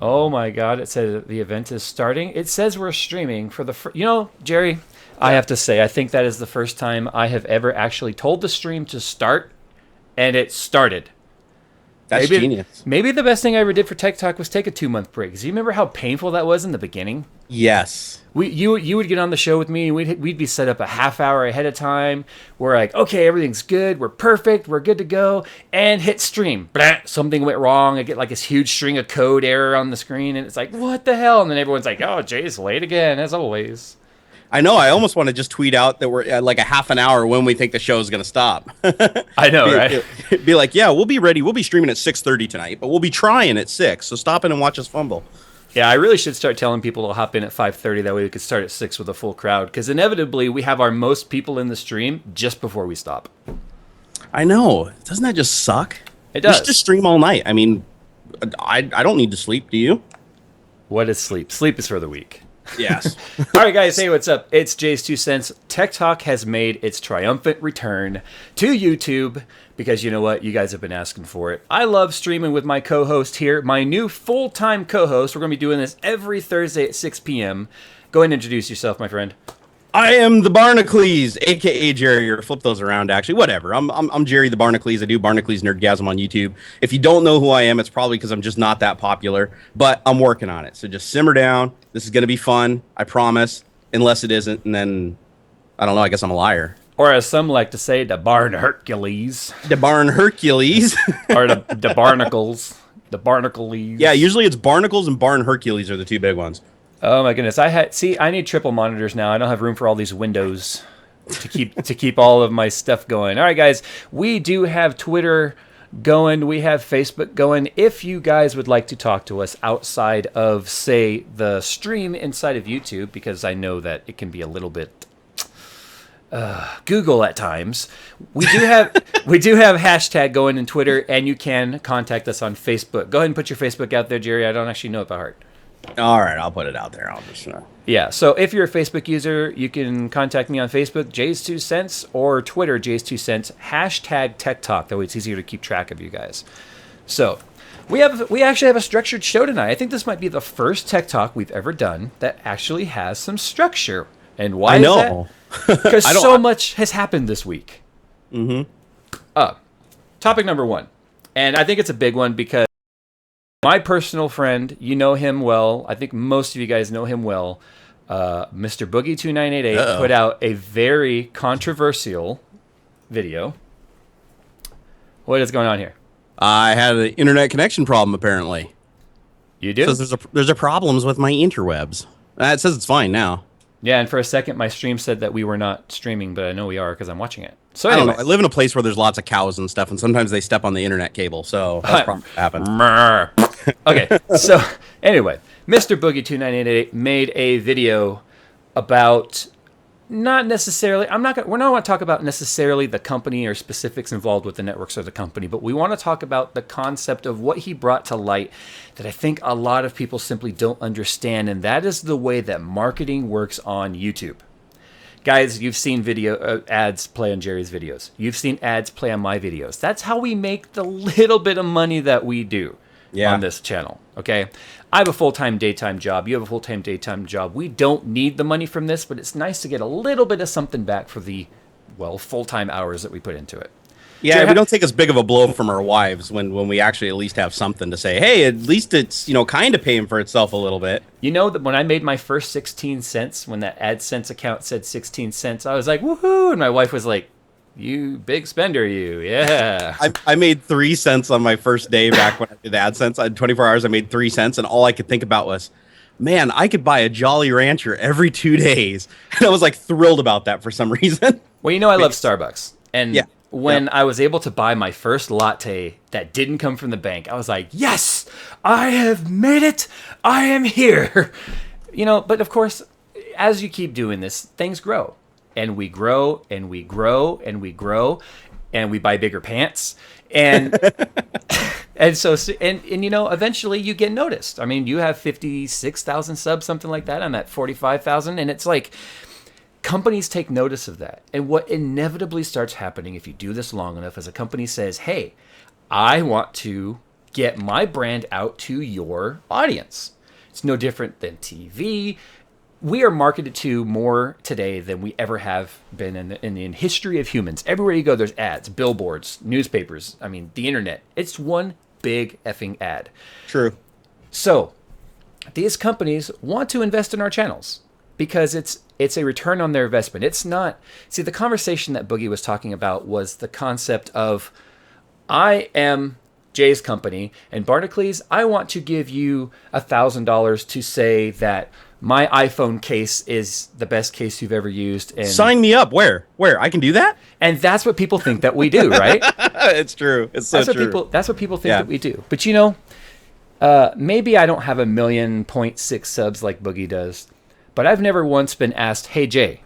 Oh my God! It said the event is starting. It says we're streaming for the Jerry. I have to say, I think that is the first time I have ever actually told the stream to start, and it started. That's genius. Maybe the best thing I ever did for Tech Talk was take a 2-month break. Do you remember how painful that was in the beginning? Yes. You would get on the show with me, and we'd be set up a half hour ahead of time. We're like, okay, everything's good. We're perfect. We're good to go. And hit stream. Blah, something went wrong. I get like this huge string of code error on the screen, and it's like, what the hell? And then everyone's like, oh, Jay's late again, as always. I know. I almost want to just tweet out that we're at like a half an hour when we think the show is going to stop. I know, right? Be like, yeah, we'll be ready. We'll be streaming at 6:30 tonight, but we'll be trying at 6. So stop in and watch us fumble. Yeah, I really should start telling people to hop in at 5:30. That way we could start at 6 with a full crowd. Because inevitably we have our most people in the stream just before we stop. I know. Doesn't that just suck? It does. We should just stream all night. I mean, I don't need to sleep. Do you? What is sleep? Sleep is for the weak. Yes. All right, guys. Hey, what's up? It's JayzTwoCents. Tech Talk has made its triumphant return to YouTube because you know what? You guys have been asking for it. I love streaming with my co-host here, my new full-time co-host. We're going to be doing this every Thursday at 6 p.m. Go ahead and introduce yourself, my friend. I am the Barnacles, a.k.a. Jerry, or flip those around, actually. Whatever. I'm Jerry the Barnacles. I do Barnacles Nerdgasm on YouTube. If you don't know who I am, it's probably because I'm just not that popular, but I'm working on it. So just simmer down. This is going to be fun, I promise, unless it isn't, and then, I don't know, I guess I'm a liar. Or as some like to say, the Barn Hercules. The Barn Hercules. Or the Barnacles. The Barnacles. Yeah, usually it's Barnacles and Barn Hercules are the two big ones. Oh my goodness! I need triple monitors now. I don't have room for all these windows to keep all of my stuff going. All right, guys, we do have Twitter going. We have Facebook going. If you guys would like to talk to us outside of, say, the stream inside of YouTube, because I know that it can be a little bit Google at times. We do have hashtag going in Twitter, and you can contact us on Facebook. Go ahead and put your Facebook out there, Jerry. I don't actually know it by heart. All right, I'll put it out there. I'll just Yeah, so if you're a Facebook user, you can contact me on Facebook, JayzTwoCents, or Twitter, JayzTwoCents, hashtag Tech Talk. That way it's easier to keep track of you guys. So we actually have a structured show tonight. I think this might be the first Tech Talk we've ever done that actually has some structure. And why is that? Because so much has happened this week. Mm-hmm. Topic number 1. And I think it's a big one because my personal friend, you know him well. I think most of you guys know him well. Mr. Boogie2988 put out a very controversial video. What is going on here? I had an internet connection problem, apparently. You do? It says there's a problems with my interwebs. It says it's fine now. Yeah, and for a second, my stream said that we were not streaming, but I know we are because I'm watching it. So anyway. anyway. I don't know. I live in a place where there's lots of cows and stuff, and sometimes they step on the internet cable, so that's probably what happened. Okay, so anyway, Mr. Boogie2988 made a video about not necessarily, we're not going to talk about necessarily the company or specifics involved with the networks or the company, but we want to talk about the concept of what he brought to light that I think a lot of people simply don't understand, and that is the way that marketing works on YouTube. Guys, you've seen video ads play on Jerry's videos. You've seen ads play on my videos. That's how we make the little bit of money that we do on this channel, okay? I have a full-time daytime job. You have a full-time daytime job. We don't need the money from this, but it's nice to get a little bit of something back for the, well, full-time hours that we put into it. Yeah, Jerry, we don't take as big of a blow from our wives when we actually at least have something to say. Hey, at least it's, kind of paying for itself a little bit. You know that when I made my first 16 cents, when that AdSense account said 16 cents, I was like, woohoo! And my wife was like, you big spender, you. Yeah. I made 3 cents on my first day back when I did AdSense. I had 24 hours, I made 3 cents, and all I could think about was, man, I could buy a Jolly Rancher every 2 days. And I was like thrilled about that for some reason. Well, I love Starbucks. And when I was able to buy my first latte that didn't come from the bank, I was like, yes, I have made it. I am here. But of course, as you keep doing this, things grow. And we grow, and we grow, and we grow, and we buy bigger pants. And eventually you get noticed. I mean, you have 56,000 subs, something like that. I'm at 45,000. And it's like, companies take notice of that. And what inevitably starts happening if you do this long enough is a company says, hey, I want to get my brand out to your audience. It's no different than TV. We are marketed to more today than we ever have been in the history of humans. Everywhere you go, there's ads, billboards, newspapers. I mean, the internet. It's one big effing ad. True. So these companies want to invest in our channels because it's a return on their investment. It's not... See, the conversation that Boogie was talking about was the concept of, I am Jay's company, and Barnacules, I want to give you $1,000 to say that my iPhone case is the best case you've ever used. And sign me up. Where? I can do that? And that's what people think that we do, right? It's true. It's so true. That's what people think that we do. But you know, maybe I don't have 1.6 million subs like Boogie does, but I've never once been asked, hey, Jay,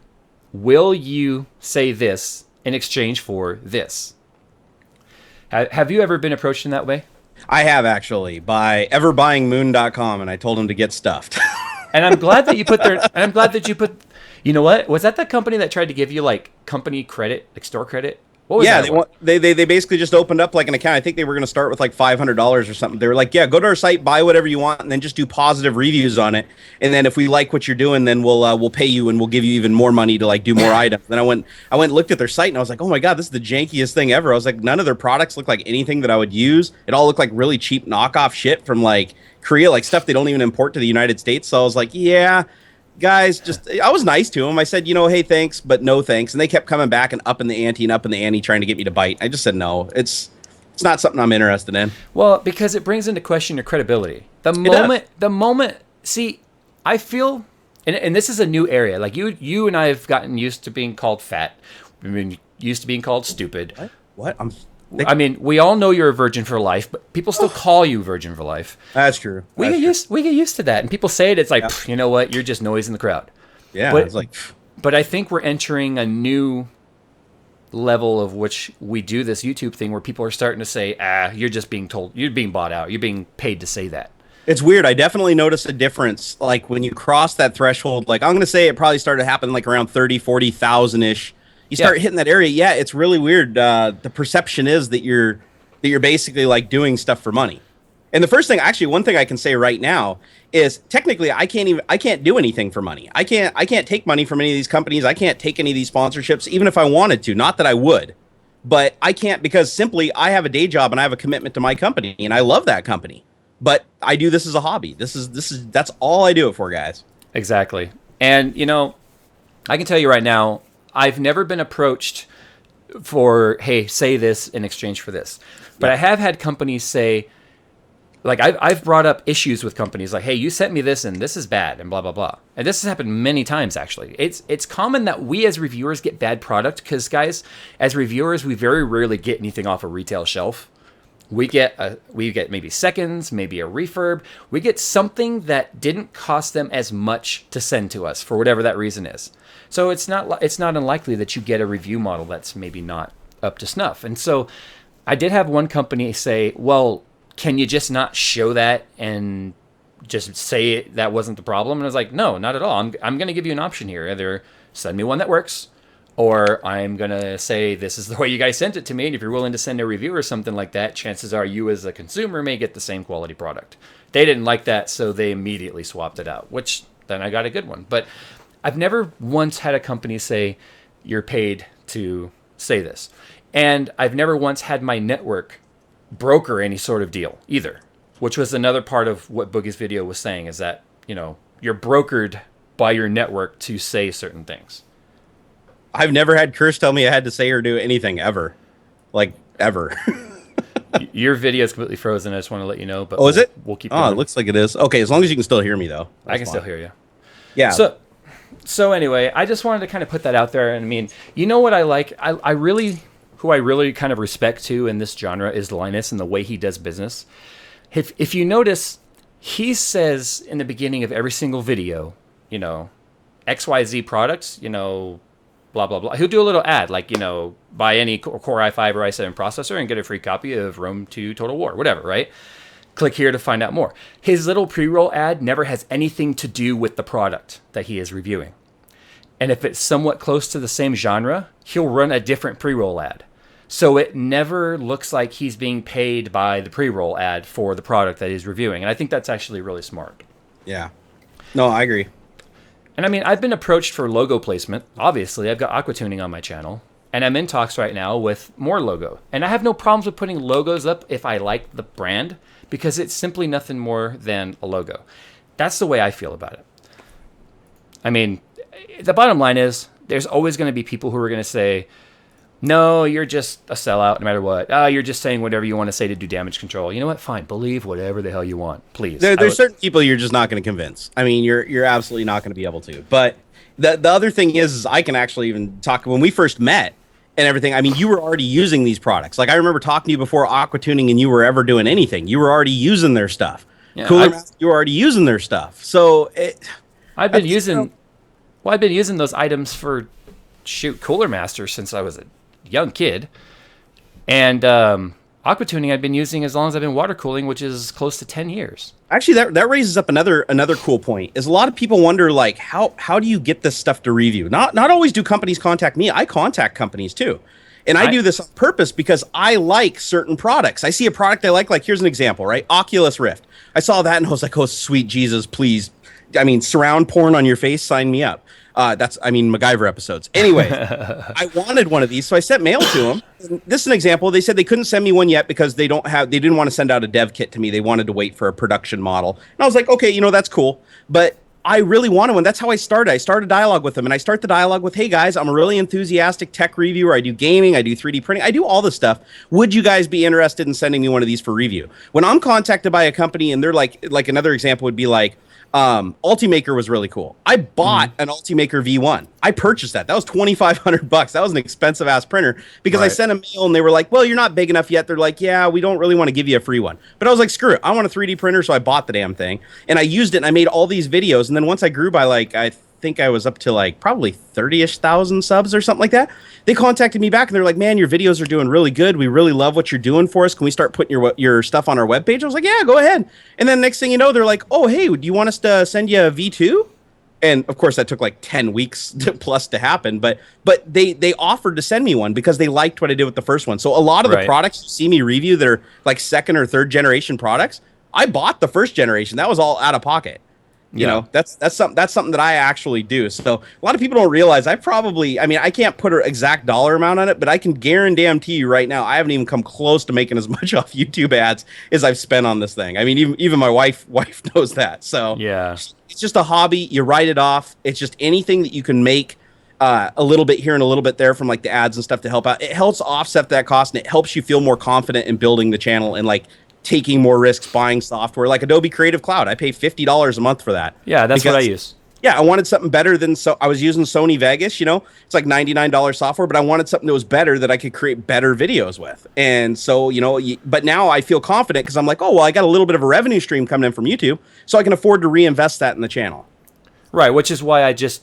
will you say this in exchange for this? Have you ever been approached in that way? I have, actually, by everbuyingmoon.com, and I told him to get stuffed. And I'm glad that you put you know what? Was that the company that tried to give you like company credit, like store credit? What was that? They basically just opened up like an account. I think they were going to start with like $500 or something. They were like, yeah, go to our site, buy whatever you want, and then just do positive reviews on it. And then if we like what you're doing, then we'll pay you and we'll give you even more money to like do more items. Then I went and looked at their site and I was like, oh my God, this is the jankiest thing ever. I was like, none of their products look like anything that I would use. It all looked like really cheap knockoff shit from like Korea, like stuff they don't even import to the United States. So I was like, yeah, guys, I was nice to them. I said, hey, thanks, but no thanks. And they kept coming back and up in the ante trying to get me to bite. I just said, no, it's not something I'm interested in. Well, because it brings into question your credibility. The moment, see, I feel, and this is a new area. Like you and I have gotten used to being called fat. I mean, used to being called stupid. What? I mean, we all know you're a virgin for life, but people still call you virgin for life. That's true. We get used to that, and people say it. It's like, you know what? You're just noise in the crowd. Yeah, but, it's like. But I think we're entering a new level of which we do this YouTube thing, where people are starting to say, you're just being told, you're being bought out, you're being paid to say that. It's weird. I definitely noticed a difference. Like when you cross that threshold, like I'm going to say it probably started happening like around 30, 40,000-ish. You start hitting that area. Yeah, it's really weird. The perception is that you're basically like doing stuff for money. And the first thing, actually, one thing I can say right now is technically I can't do anything for money. I can't take money from any of these companies. I can't take any of these sponsorships, even if I wanted to. Not that I would, but I can't because simply I have a day job and I have a commitment to my company and I love that company. But I do this as a hobby. That's all I do it for, guys. Exactly. And I can tell you right now, I've never been approached for, hey, say this in exchange for this. But I have had companies say, like, I've brought up issues with companies like, hey, you sent me this and this is bad and blah, blah, blah. And this has happened many times, actually. It's common that we as reviewers get bad product because, guys, as reviewers, we very rarely get anything off a retail shelf. We get maybe seconds, maybe a refurb. We get something that didn't cost them as much to send to us for whatever that reason is. So it's not unlikely that you get a review model that's maybe not up to snuff. And so I did have one company say, well, can you just not show that and just say that wasn't the problem? And I was like, no, not at all. I'm going to give you an option here. Either send me one that works, or I'm going to say this is the way you guys sent it to me. And if you're willing to send a review or something like that, chances are you as a consumer may get the same quality product. They didn't like that, so they immediately swapped it out, which then I got a good one. But I've never once had a company say, you're paid to say this. And I've never once had my network broker any sort of deal either, which was another part of what Boogie's video was saying, is that, you're brokered by your network to say certain things. I've never had Kirsch tell me I had to say or do anything ever. Like, ever. Your video is completely frozen. I just want to let you know. But is it? We'll keep going. It looks like it is. Okay, as long as you can still hear me, though. I can still hear you. Yeah. So anyway, I just wanted to kind of put that out there. And I mean, you know what I like? Who I really kind of respect too in this genre is Linus and the way he does business. If you notice, he says in the beginning of every single video, XYZ products, blah, blah, blah. He'll do a little ad like, buy any Core i5 or i7 processor and get a free copy of Rome 2 Total War, whatever, right? Click here to find out more. His little pre-roll ad never has anything to do with the product that he is reviewing. And if it's somewhat close to the same genre, he'll run a different pre-roll ad. So it never looks like he's being paid by the pre-roll ad for the product that he's reviewing. And I think that's actually really smart. Yeah. No, I agree. And I mean, I've been approached for logo placement. Obviously, I've got aqua tuning on my channel. And I'm in talks right now with more logo. And I have no problems with putting logos up if I like the brand, because it's simply nothing more than a logo. That's the way I feel about it. I mean, the bottom line is there's always going to be people who are going to say, no, you're just a sellout no matter what. You're just saying whatever you want to say to do damage control. You know what? Fine. Believe whatever the hell you want, please. There's certain people you're just not going to convince. I mean, you're absolutely not going to be able to. But the other thing is I can actually even talk when we first met and everything. I mean, you were already using these products. Like I remember talking to you before aqua tuning and you were ever doing anything. You were already using their stuff. Yeah, Cooler Master, you were already using their stuff. So I've been using those items for Cooler Master since I was a young kid, and aqua tuning I've been using as long as I've been water cooling, which is close to 10 years. Actually, that raises up another cool point. Is a lot of people wonder like how do you get this stuff to review? Not always do companies contact me. I contact companies too, and I do this on purpose because I like certain products. I see a product I like here's an example, right? Oculus Rift. I saw that and I was like, oh sweet Jesus, please. I mean, surround porn on your face, sign me up. MacGyver episodes. Anyway, I wanted one of these, so I sent mail to them. This is an example. They said they couldn't send me one yet because they didn't want to send out a dev kit to me. They wanted to wait for a production model. And I was like, okay, that's cool. But I really wanted one. That's how I started. I started a dialogue with them, and I start the dialogue with, hey guys, I'm a really enthusiastic tech reviewer. I do gaming, I do 3D printing, I do all this stuff. Would you guys be interested in sending me one of these for review? When I'm contacted by a company and they're like another example would be like, Ultimaker was really cool. I bought an Ultimaker V1. I purchased that. That was $2,500. That was an expensive ass printer because I sent a mail and they were like, well, you're not big enough yet. They're like, yeah, we don't really want to give you a free one. But I was like, screw it. I want a 3D printer. So I bought the damn thing and I used it and I made all these videos. And then once I grew by I think I was up to probably 30-ish thousand subs or something like that. They contacted me back and they're like, man, your videos are doing really good. We really love what you're doing for us. Can we start putting your stuff on our webpage? I was like, yeah, go ahead. And then next thing you know, they're like, oh, hey, do you want us to send you a V2? And of course that took 10 weeks plus to happen, but they offered to send me one because they liked what I did with the first one. So a lot of the products you see me review that are second or third generation products, I bought the first generation. That was all out of pocket. You know, that's something that I actually do. So a lot of people don't realize I can't put an exact dollar amount on it, but I can guarantee you right now, I haven't even come close to making as much off YouTube ads as I've spent on this thing. I mean, even my wife knows that. So yeah, it's just a hobby. You write it off. It's just anything that you can make a little bit here and a little bit there from the ads and stuff to help out. It helps offset that cost and it helps you feel more confident in building the channel and taking more risks, buying software like Adobe Creative Cloud. I pay $50 a month for that. Yeah, that's what I use. Yeah, I wanted something better than I was using Sony Vegas, it's like $99 software, but I wanted something that was better that I could create better videos with. And so, but now I feel confident because I'm like, oh, well, I got a little bit of a revenue stream coming in from YouTube, so I can afford to reinvest that in the channel. Right, which is why I just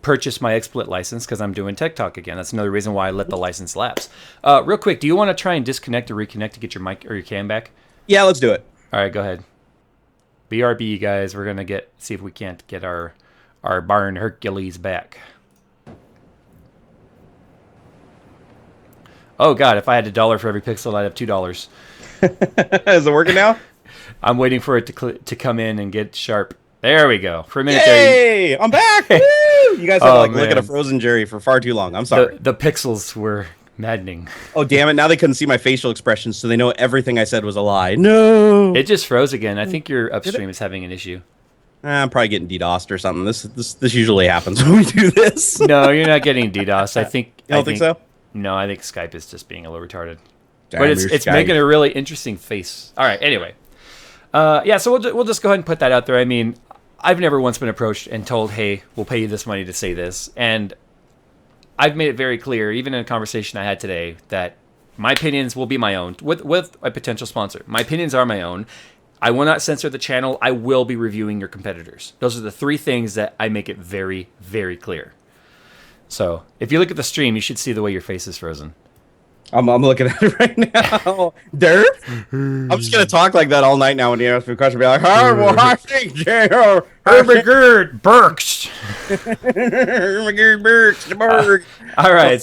purchase my XSplit license because I'm doing Tech Talk again. That's another reason why I let the license lapse. Real quick, do you want to try and disconnect or reconnect to get your mic or your cam back? Yeah, let's do it. All right, go ahead. BRB, guys. We're gonna see if we can't get our Barn Hercules back. Oh God, if I had $1 for every pixel, I'd have $2. Is it working now? I'm waiting for it to come in and get sharp. There we go. For a minute Yay! I'm back! Woo! You guys had to look at a frozen Jerry for far too long. I'm sorry. The pixels were maddening. Oh, damn it. Now they couldn't see my facial expressions, so they know everything I said was a lie. No! It just froze again. I think your upstream is having an issue. I'm probably getting DDoSed or something. This usually happens when we do this. No, you're not getting DDoSed. You don't think so? No, I think Skype is just being a little retarded. Damn, but it's making a really interesting face. All right, anyway. So we'll just go ahead and put that out there. I mean, I've never once been approached and told, hey, we'll pay you this money to say this. And I've made it very clear, even in a conversation I had today, that my opinions will be my own with a potential sponsor. My opinions are my own. I will not censor the channel. I will be reviewing your competitors. Those are the three things that I make it very, very clear. So if you look at the stream, you should see the way your face is frozen. I'm looking at it right now. Derp? I'm just gonna talk like that all night now when you ask me a question. Be like, oh, well, I think J.O. Herbert Burks. All right.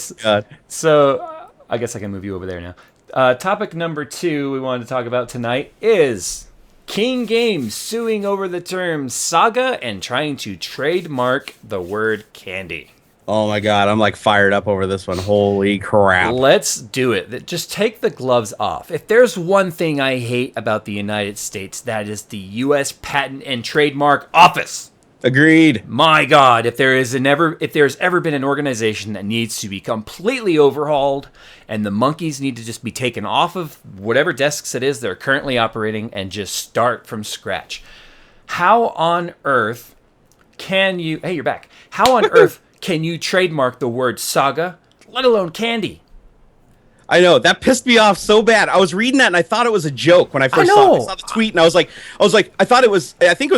So I guess I can move you over there now. Topic number 2 we wanted to talk about tonight is King Games suing over the term SAGA and trying to trademark the word candy. Oh my god, I'm like fired up over this one. Holy crap. Let's do it. Just take the gloves off. If there's one thing I hate about the United States, that is the U.S. Patent and Trademark Office. Agreed. My God, if there's ever been an organization that needs to be completely overhauled and the monkeys need to just be taken off of whatever desks it is they're currently operating and just start from scratch. How on earth can you... Hey, you're back. How on earth can you trademark the word SAGA, let alone candy? I know, that pissed me off so bad. I was reading that and I thought it was a joke when I first saw it. I saw the tweet and I was like, I think it was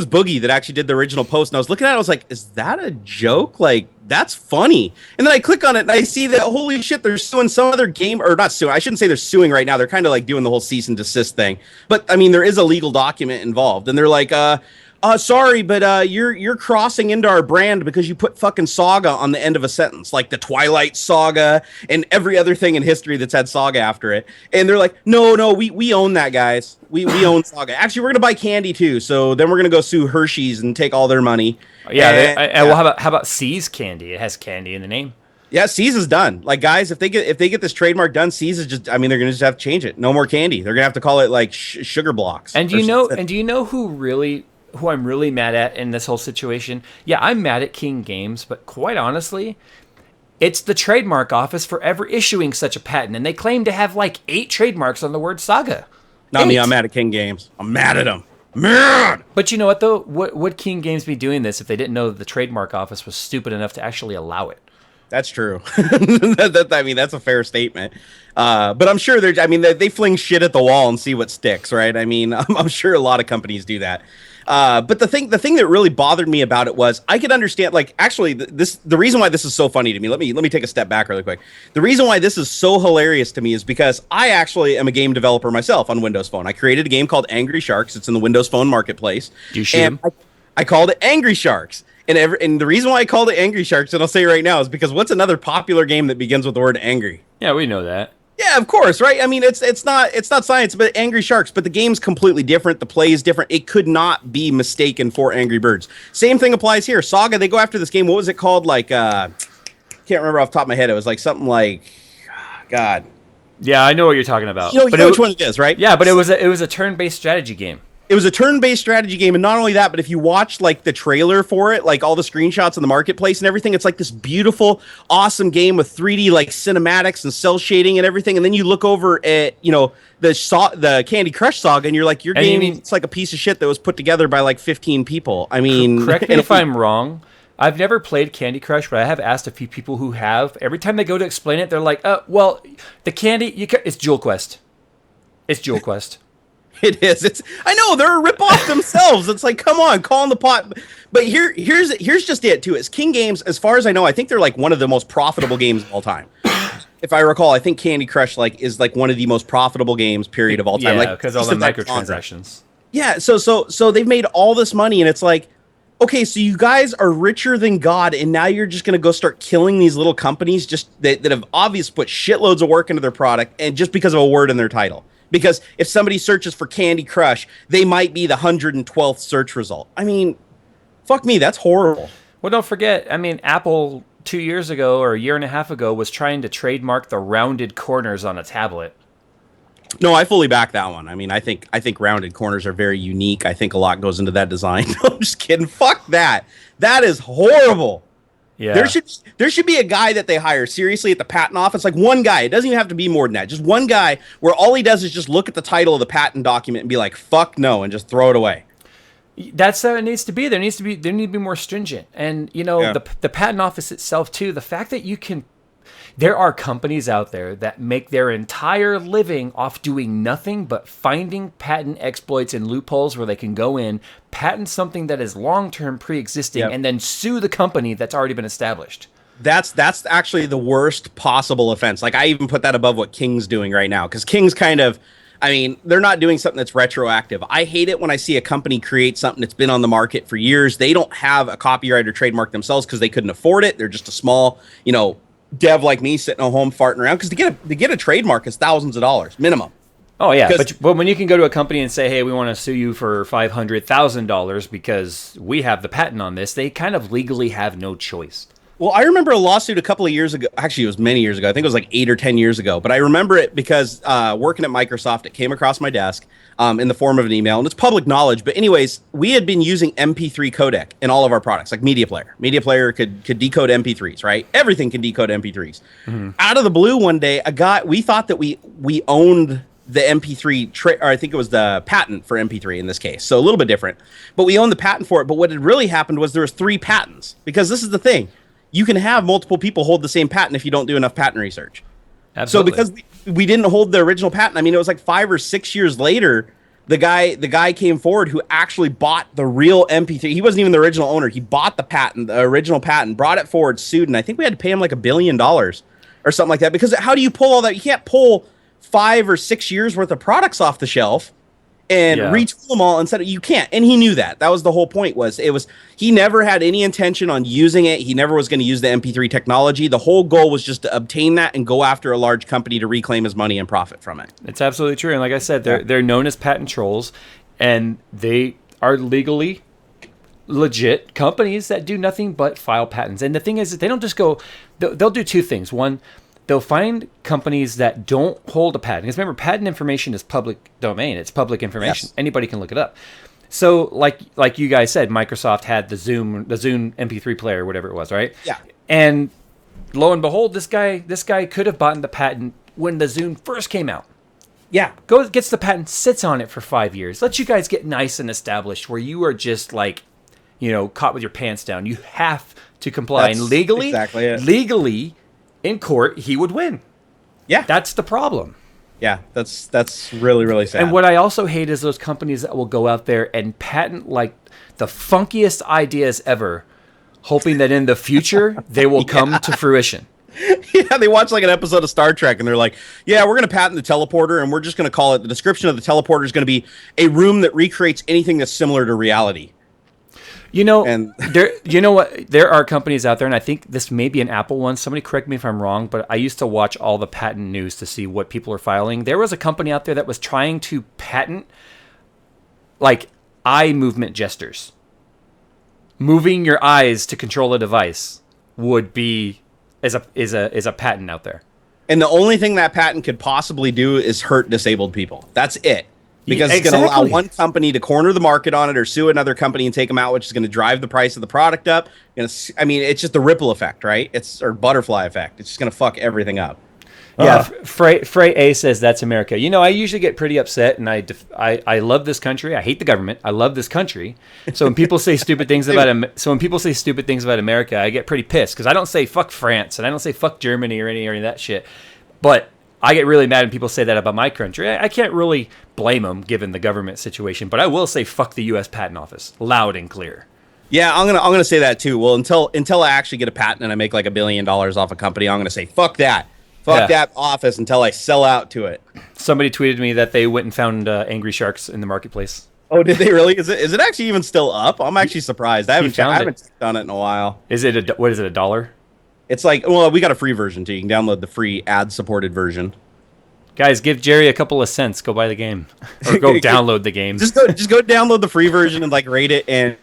Boogie that actually did the original post, and I was looking at it, I was like, is that a joke? Like, that's funny. And then I click on it and I see that, holy shit, they're suing some other game, or not suing, I shouldn't say they're suing right now. They're kind of like doing the whole cease and desist thing. But I mean, there is a legal document involved, and they're like, sorry, but you're crossing into our brand because you put fucking Saga on the end of a sentence, like the Twilight Saga and every other thing in history that's had Saga after it. And they're like, no, we own that, guys. We own Saga. Actually, we're gonna buy candy too. So then we're gonna go sue Hershey's and take all their money. Yeah. Well, how about C's Candy? It has candy in the name. Yeah, C's is done. Like, guys, if they get this trademark done, C's is just, I mean, they're gonna just have to change it. No more candy. They're gonna have to call it like sugar blocks. And do you know who I'm really mad at in this whole situation? Yeah, I'm mad at King Games, but quite honestly, it's the trademark office for ever issuing such a patent, and they claim to have like 8 trademarks on the word SAGA. Not me, I'm mad at King Games. I'm mad at them. Mad! But you know what, though? Would King Games be doing this if they didn't know that the trademark office was stupid enough to actually allow it? That's true. I mean, that's a fair statement. But I'm sure they fling shit at the wall and see what sticks, right? I mean, I'm sure a lot of companies do that. But the thing that really bothered me about it was I could understand, like, actually the reason why this is so funny to me, let me take a step back really quick. The reason why this is so hilarious to me is because I actually am a game developer myself on Windows Phone. I created a game called Angry Sharks. It's in the Windows Phone marketplace. Do you shoot him? I called it Angry Sharks. And the reason why I called it Angry Sharks, and I'll say right now, is because what's another popular game that begins with the word angry? Yeah, we know that. Yeah, of course, right? I mean, it's not science, but Angry Sharks. But the game's completely different. The play is different. It could not be mistaken for Angry Birds. Same thing applies here. Saga, they go after this game. What was it called? Like, can't remember off the top of my head. It was like something like, God. Yeah, I know what you're talking about. You know which one it is, right? Yeah, but it was a turn-based strategy game. It was a turn-based strategy game, and not only that, but if you watch like the trailer for it, like all the screenshots in the marketplace and everything, it's like this beautiful, awesome game with 3D like cinematics and cell shading and everything. And then you look over at the Candy Crush Saga, and you're like, your game, it's like a piece of shit that was put together by like 15 people. I mean, correct me if I'm wrong. I've never played Candy Crush, but I have asked a few people who have. Every time they go to explain it, they're like, well, the candy, it's Jewel Quest. It's Jewel Quest. It is. I know they're a ripoff themselves. It's like, come on, call in the pot. But here's just it too. Is King Games, as far as I know, I think they're like one of the most profitable games of all time. If I recall, I think Candy Crush is like one of the most profitable games period of all time. Yeah, because all the microtransactions. Yeah, so they've made all this money, and it's like, okay, so you guys are richer than God, and now you're just gonna go start killing these little companies just that have obviously put shitloads of work into their product, and just because of a word in their title. Because if somebody searches for Candy Crush, they might be the 112th search result. I mean, fuck me, that's horrible. Well, don't forget, I mean, Apple 2 years ago or a year and a half ago was trying to trademark the rounded corners on a tablet. No, I fully back that one. I mean, I think rounded corners are very unique. I think a lot goes into that design. No, I'm just kidding. Fuck that. That is horrible. Yeah. There should be a guy that they hire seriously at the patent office, like one guy. It doesn't even have to be more than that. Just one guy where all he does is just look at the title of the patent document and be like, "Fuck no," and just throw it away. That's how it needs to be. There need to be more stringent. And the patent office itself too. The fact that there are companies out there that make their entire living off doing nothing but finding patent exploits and loopholes where they can go in, patent something that is long-term pre-existing, and then sue the company that's already been established. That's actually the worst possible offense. Like, I even put that above what King's doing right now, because King's kind of, I mean, they're not doing something that's retroactive. I hate it when I see a company create something that's been on the market for years. They don't have a copyright or trademark themselves because they couldn't afford it. They're just a small, dev like me sitting at home farting around, because to get a trademark is thousands of dollars minimum. Oh yeah, but when you can go to a company and say, "Hey, we want to sue you for $500,000 because we have the patent on this," they kind of legally have no choice. Well, I remember a lawsuit a couple of years ago. Actually, it was many years ago. I think it was like 8 or 10 years ago. But I remember it because working at Microsoft, it came across my desk in the form of an email, and it's public knowledge. But anyways, we had been using MP3 codec in all of our products, like Media Player. Media Player could decode MP3s, right? Everything can decode MP3s. Mm-hmm. Out of the blue, one day, we thought that we owned the MP3, or I think it was the patent for MP3 in this case. So a little bit different. But we owned the patent for it. But what had really happened was there was 3 patents. Because this is the thing. You can have multiple people hold the same patent if you don't do enough patent research. Absolutely. So because we didn't hold the original patent, I mean, it was like 5 or 6 years later, the guy came forward who actually bought the real MP3. He wasn't even the original owner. He bought the patent, the original patent, brought it forward, sued, and I think we had to pay him like $1 billion or something like that. Because how do you pull all that? You can't pull 5 or 6 years worth of products off the shelf and retool them all instead of, you can't. And he knew that. That was the whole point. He never had any intention on using it. He never was going to use the MP3 technology. The whole goal was just to obtain that and go after a large company to reclaim his money and profit from it. It's absolutely true. And like I said, they're known as patent trolls, and they are legally legit companies that do nothing but file patents. And the thing is that they don't just go, they'll do 2 things. One, they'll find companies that don't hold a patent. Because remember, patent information is public domain. It's public information. Yes. Anybody can look it up. So like you guys said, Microsoft had the Zoom MP3 player, whatever it was, right? Yeah. And lo and behold, this guy could have bought the patent when the Zoom first came out. Yeah. Gets the patent, sits on it for 5 years. Let you guys get nice and established where you are just like, caught with your pants down. You have to comply. That's and legally, exactly it. Legally, in court, he would win. Yeah. That's the problem. Yeah, that's really, really sad. And what I also hate is those companies that will go out there and patent like the funkiest ideas ever, hoping that in the future they will come to fruition. Yeah, they watch like an episode of Star Trek and they're like, yeah, we're going to patent the teleporter, and we're just going to call it, the description of the teleporter is going to be a room that recreates anything that's similar to reality. There are companies out there, and I think this may be an Apple one. Somebody correct me if I'm wrong, but I used to watch all the patent news to see what people are filing. There was a company out there that was trying to patent like eye movement gestures. Moving your eyes to control a device would be is a patent out there. And the only thing that patent could possibly do is hurt disabled people. That's it. Because it's going to allow one company to corner the market on it or sue another company and take them out, which is going to drive the price of the product up. I mean, it's just the ripple effect, right? Or butterfly effect. It's just going to fuck everything up. Yeah, Frey A says that's America. I usually get pretty upset, and I love this country. I hate the government. I love this country. So when people say stupid things about America, I get pretty pissed because I don't say fuck France and I don't say fuck Germany or any of that shit. But I get really mad when people say that about my country. I can't really blame them given the government situation, but I will say fuck the U.S. Patent Office, loud and clear. Yeah, I'm gonna say that too. Well, until I actually get a patent and I make like $1 billion off a company, I'm gonna say fuck that, that office until I sell out to it. Somebody tweeted me that they went and found angry sharks in the marketplace. Oh, did they really? Is it actually even still up? I'm actually surprised. I haven't done it in a while. Is it $1? It's like, well, we got a free version too. You can download the free ad-supported version. Guys, give Jerry a couple of cents. Go buy the game, or go download the game. Just go download the free version and like rate it and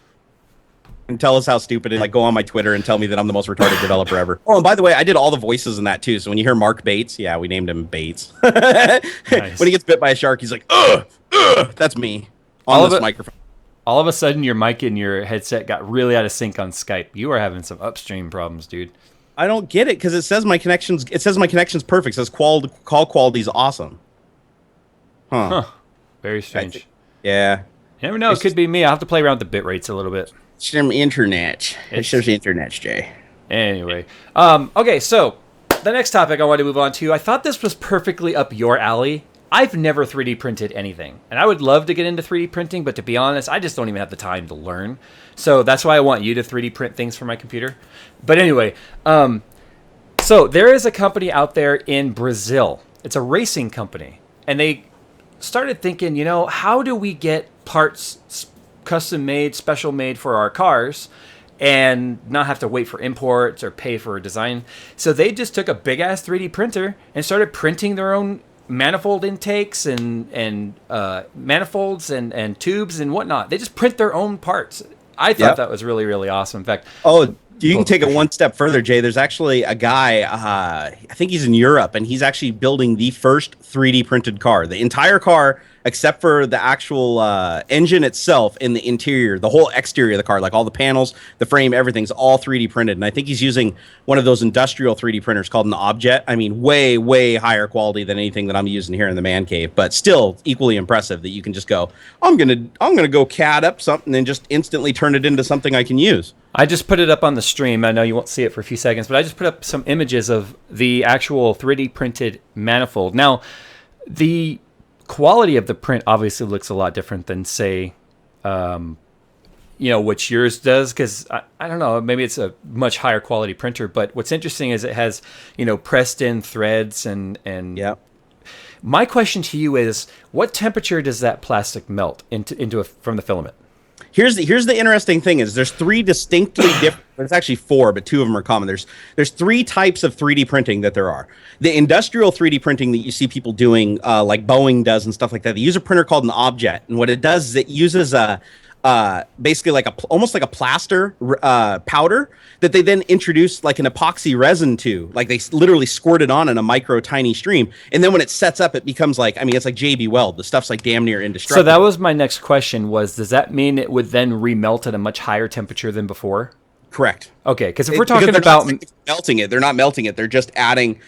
tell us how stupid it is. Like, go on my Twitter and tell me that I'm the most retarded developer ever. Oh, and by the way, I did all the voices in that too. So when you hear Mark Bates, yeah, we named him Bates. Nice. When he gets bit by a shark, he's like, ugh, that's me on this microphone. All of a sudden, your mic and your headset got really out of sync on Skype. You are having some upstream problems, dude. I don't get it because it says my connection's perfect. It says call quality's awesome. Huh. Very strange. Yeah. You never know. It could be me. I'll have to play around with the bit rates a little bit. Some internet. It's just internet, Jay. Anyway. Okay, so the next topic I want to move on to, I thought this was perfectly up your alley, I've never 3D printed anything, and I would love to get into 3D printing, but to be honest, I just don't even have the time to learn. So that's why I want you to 3D print things for my computer. But anyway, so there is a company out there in Brazil. It's a racing company, and they started thinking, you know, how do we get parts custom made, special made for our cars and not have to wait for imports or pay for design? So they just took a big ass 3D printer and started printing their own manifold intakes and manifolds and tubes and whatnot. They just print their own parts. I thought that was really, really awesome. In fact, you can take it one step further, Jay. There's actually a guy, I think he's in Europe, and he's actually building the first 3D printed car. The entire car, except for the actual engine itself and the interior, the whole exterior of the car, like all the panels, the frame, everything's all 3D printed. And I think he's using one of those industrial 3D printers called an Objet. I mean, way, way higher quality than anything that I'm using here in the man cave, but still equally impressive that you can just go, I'm gonna go CAD up something and just instantly turn it into something I can use. I just put it up on the stream. I know you won't see it for a few seconds, but I just put up some images of the actual 3D printed manifold. Now, the quality of the print obviously looks a lot different than, say, which yours does, because I don't know, maybe it's a much higher quality printer. But what's interesting is it has, pressed in threads and yeah. My question to you is, what temperature does that plastic melt from the filament? Here's the interesting thing is there's three distinctly different, there's actually four, but two of them are common. There's three types of 3D printing that there are. The industrial 3D printing that you see people doing, like Boeing does and stuff like that, they use a printer called an Objet. And what it does is it uses basically almost like a plaster powder that they then introduce like an epoxy resin to. Like they literally squirt it on in a micro tiny stream, and then when it sets up, it becomes like, I mean, it's like JB Weld. The stuff's like damn near indestructible. So that was my next question: does that mean it would then remelt at a much higher temperature than before? Correct. Okay, because if we're talking about melting it, they're not melting it. They're just adding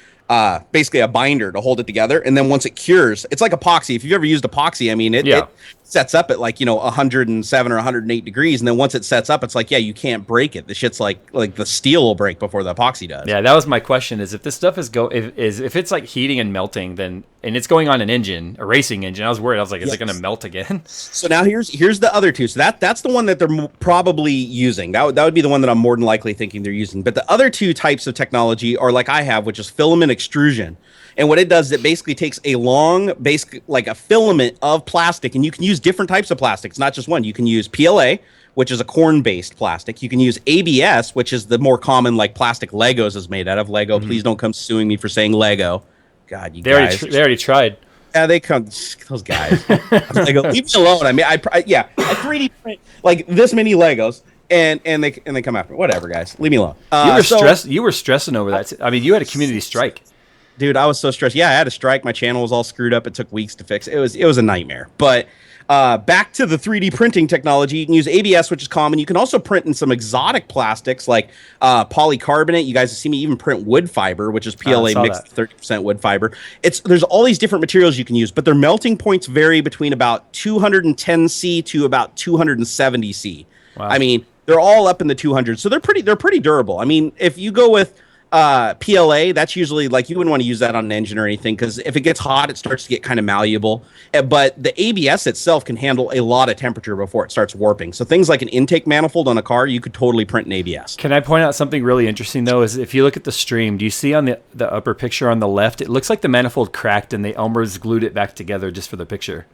basically a binder to hold it together, and then once it cures, it's like epoxy. If you've ever used epoxy, I mean, it sets up at like 107 or 108 degrees, and then once it sets up, it's like you can't break it. The shit's like the steel will break before the epoxy does. Yeah, that was my question: is if this stuff is if it's like heating and melting, then and it's going on an engine, a racing engine. I was worried. I was like, is it going to melt again? So now here's the other two. So that's the one that they're probably using. That would be the one that I'm more than likely thinking they're using. But the other two types of technology are like I have, which is filament extrusion. And what it does is it basically takes a long, like a filament of plastic, and you can use different types of plastics, not just one. You can use PLA, which is a corn-based plastic. You can use ABS, which is the more common, like plastic Legos is made out of. Lego, please don't come suing me for saying Lego. God, you guys. They already tried. Yeah, they come. Those guys. Lego, leave me alone. I mean, I 3D print like this many Legos. And they come after me. Whatever, guys. Leave me alone. You were stressing over that. I mean, you had a community strike. Dude, I was so stressed. Yeah, I had a strike. My channel was all screwed up. It took weeks to fix. It was a nightmare. But back to the 3D printing technology, you can use ABS, which is common. You can also print in some exotic plastics like polycarbonate. You guys have seen me even print wood fiber, which is PLA mixed 30% wood fiber. There's all these different materials you can use, but their melting points vary between about 210 C to about 270 C. Wow. I mean, they're all up in the 200s, so they're pretty durable. I mean, if you go with PLA, that's usually like you wouldn't want to use that on an engine or anything because if it gets hot, it starts to get kind of malleable. But the ABS itself can handle a lot of temperature before it starts warping. So things like an intake manifold on a car, you could totally print in ABS. Can I point out something really interesting though? Is if you look at the stream, do you see on the upper picture on the left, it looks like the manifold cracked and they almost glued it back together just for the picture.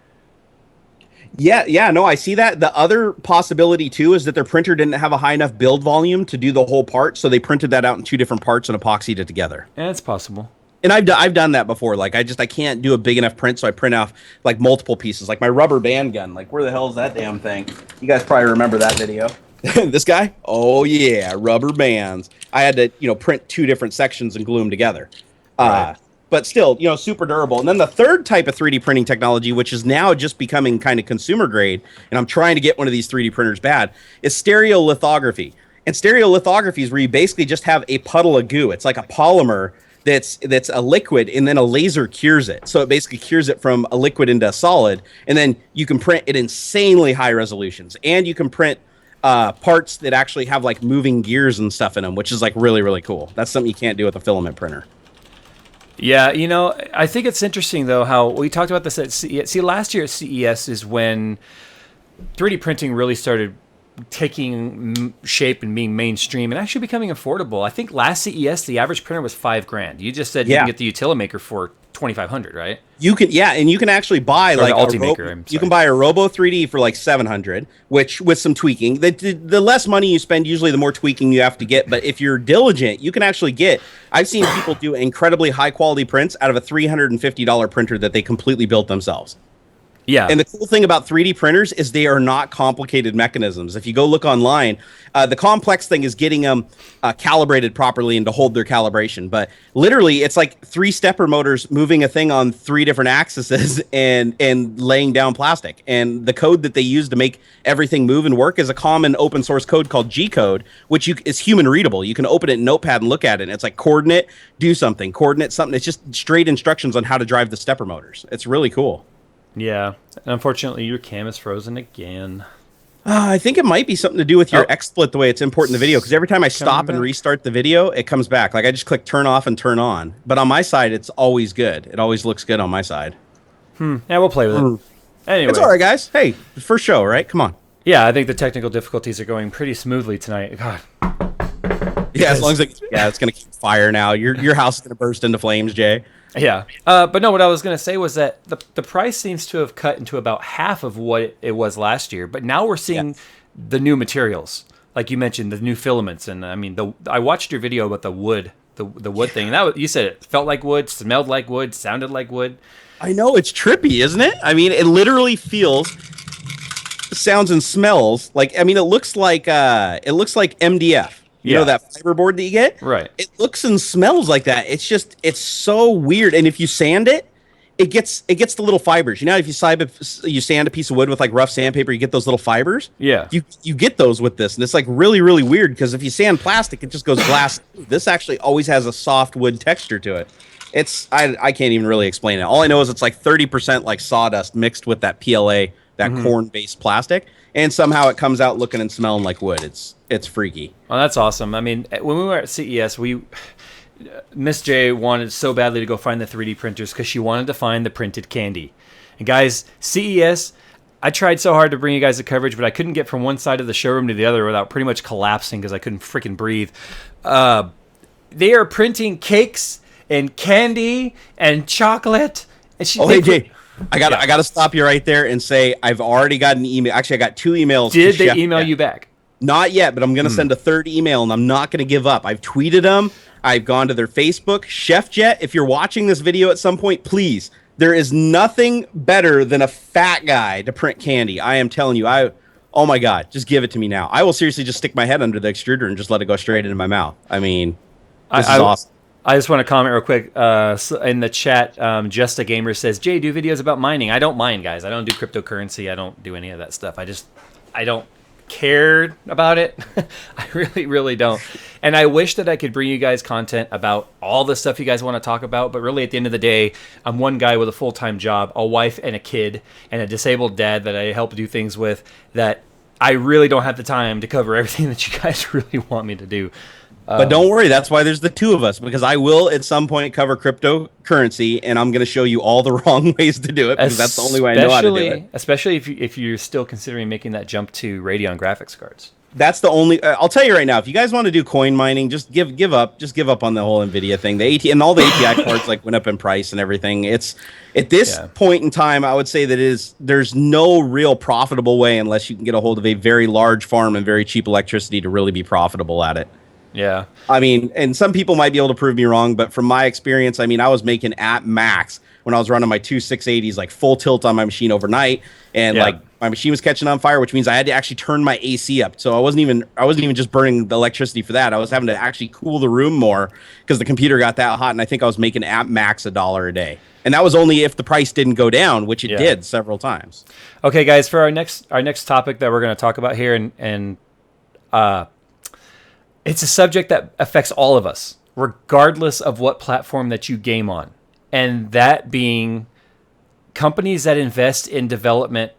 Yeah, no, I see that. The other possibility too is that their printer didn't have a high enough build volume to do the whole part, so they printed that out in two different parts and epoxied it together. Yeah, it's possible. And I've done that before. Like I can't do a big enough print, so I print off like multiple pieces. Like my rubber band gun. Like where the hell is that damn thing? You guys probably remember that video. This guy? Oh yeah, rubber bands. I had to print two different sections and glue them together. Right. But still, super durable. And then the third type of 3D printing technology, which is now just becoming kind of consumer grade, and I'm trying to get one of these 3D printers bad, is stereolithography. And stereolithography is where you basically just have a puddle of goo. It's like a polymer that's a liquid, and then a laser cures it. So it basically cures it from a liquid into a solid, and then you can print at insanely high resolutions. And you can print parts that actually have like moving gears and stuff in them, which is like really, really cool. That's something you can't do with a filament printer. Yeah, I think it's interesting though how we talked about this at CES. See, last year at CES is when 3D printing really started taking shape and being mainstream and actually becoming affordable. I think last CES the average printer was $5,000. You just said you can get the Utilimaker for $2,500, right? You can, and you can actually buy or like you can buy a Robo 3D for like $700, which with some tweaking. The less money you spend, usually the more tweaking you have to get. But if you're diligent, you can actually get. I've seen people do incredibly high quality prints out of a $350 printer that they completely built themselves. Yeah. And the cool thing about 3D printers is they are not complicated mechanisms. If you go look online, the complex thing is getting them calibrated properly and to hold their calibration. But literally, it's like 3 stepper motors moving a thing on 3 different axes and laying down plastic. And the code that they use to make everything move and work is a common open source code called G code, which is human readable. You can open it in Notepad and look at it. And it's like coordinate, do something, coordinate something. It's just straight instructions on how to drive the stepper motors. It's really cool. Yeah. Unfortunately, your cam is frozen again. I think it might be something to do with your XSplit, the way it's importing the video, because every time I stop and restart the video, it comes back. Like I just click turn off and turn on. But on my side, it's always good. It always looks good on my side. Yeah, we'll play with it. Anyway. It's all right, guys. Hey, first show, right? Come on. Yeah, I think the technical difficulties are going pretty smoothly tonight. God. Yeah, as long as it's going to keep fire now. Your house is going to burst into flames, Jay. Yeah. But no, what I was going to say was that the price seems to have cut into about half of what it was last year. But now we're seeing the new materials. Like you mentioned, the new filaments. And I mean, I watched your video about the wood, the wood thing. And you said it felt like wood, smelled like wood, sounded like wood. I know, it's trippy, isn't it? I mean, it literally feels, sounds and smells like, I mean, it looks like MDF. You know that fiberboard that you get? Right. It looks and smells like that. It's so weird. And if you sand it, it gets the little fibers. You know, if you sand a piece of wood with like rough sandpaper, you get those little fibers. Yeah. You get those with this, and it's like really, really weird because if you sand plastic, it just goes glass. This actually always has a soft wood texture to it. I can't even really explain it. All I know is it's like 30% like sawdust mixed with that PLA, that corn-based plastic, and somehow it comes out looking and smelling like wood. It's freaky. Oh, that's awesome. I mean, when we were at CES, Miss J wanted so badly to go find the 3D printers because she wanted to find the printed candy. And guys, CES, I tried so hard to bring you guys the coverage, but I couldn't get from one side of the showroom to the other without pretty much collapsing because I couldn't freaking breathe. They are printing cakes and candy and chocolate. And hey, Jay. I gotta stop you right there and say I've already got an email. Actually, I got 2 emails. Did they email you back? Not yet, but I'm going to send a 3rd email, and I'm not going to give up. I've tweeted them. I've gone to their Facebook. Chef Jet, if you're watching this video at some point, please, there is nothing better than a fat guy to print candy. I am telling you. Oh, my God, just give it to me now. I will seriously just stick my head under the extruder and just let it go straight into my mouth. I mean, this is awesome. I just want to comment real quick. In the chat, Just a Gamer says, Jay, do videos about mining. I don't mine, guys. I don't do cryptocurrency. I don't do any of that stuff. I don't cared about it. I really, really don't. And I wish that I could bring you guys content about all the stuff you guys want to talk about. But really, at the end of the day, I'm one guy with a full-time job, a wife and a kid, and a disabled dad that I help do things with that I really don't have the time to cover everything that you guys really want me to do. But don't worry, that's why there's the 2 of us, because I will at some point cover cryptocurrency, and I'm going to show you all the wrong ways to do it, because that's the only way I know how to do it. Especially if you're still considering making that jump to Radeon graphics cards. That's the only. I'll tell you right now, if you guys want to do coin mining, just give up. Just give up on the whole NVIDIA thing. The and all the API cards like went up in price and everything. It's at this point in time, I would say that there's no real profitable way unless you can get a hold of a very large farm and very cheap electricity to really be profitable at it. Yeah. I mean, and some people might be able to prove me wrong, but from my experience, I mean, I was making at max when I was running my 2 680s, like full tilt on my machine overnight, and like my machine was catching on fire, which means I had to actually turn my AC up. So I wasn't even just burning the electricity for that. I was having to actually cool the room more because the computer got that hot, and I think I was making at max $1 a day. And that was only if the price didn't go down, which it did several times. Okay, guys, for our next topic that we're going to talk about here, and it's a subject that affects all of us, regardless of what platform that you game on. And that being companies that invest in development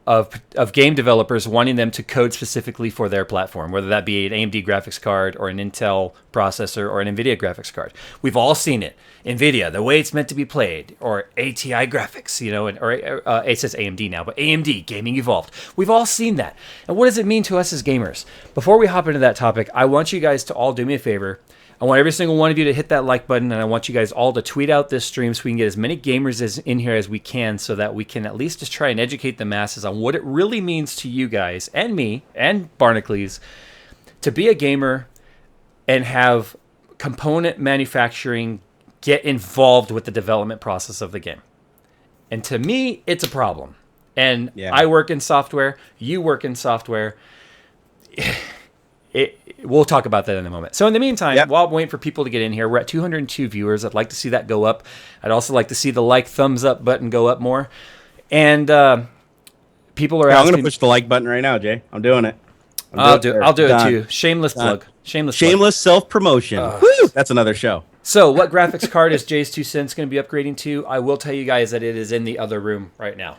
of game developers wanting them to code specifically for their platform, whether that be an AMD graphics card or an Intel processor or an NVIDIA graphics card. We've all seen it. NVIDIA, the way it's meant to be played, or ATI graphics, it says AMD now, but AMD, Gaming Evolved. We've all seen that. And what does it mean to us as gamers? Before we hop into that topic, I want you guys to all do me a favor. I want every single one of you to hit that like button, and I want you guys all to tweet out this stream so we can get as many gamers in here as we can, so that we can at least just try and educate the masses on what it really means to you guys and me and Barnacles to be a gamer and have component manufacturing get involved with the development process of the game. And to me, it's a problem. And I work in software. You work in software. We'll talk about that in a moment. So in the meantime, while I'm waiting for people to get in here, we're at 202 viewers. I'd like to see that go up. I'd also like to see the thumbs up button go up more. And people are asking... I'm going to push the like button right now, Jay. I'm doing it. I'll do it too. Shameless plug. Shameless self-promotion. Woo! That's another show. So what graphics card is JayzTwoCents going to be upgrading to? I will tell you guys that it is in the other room right now.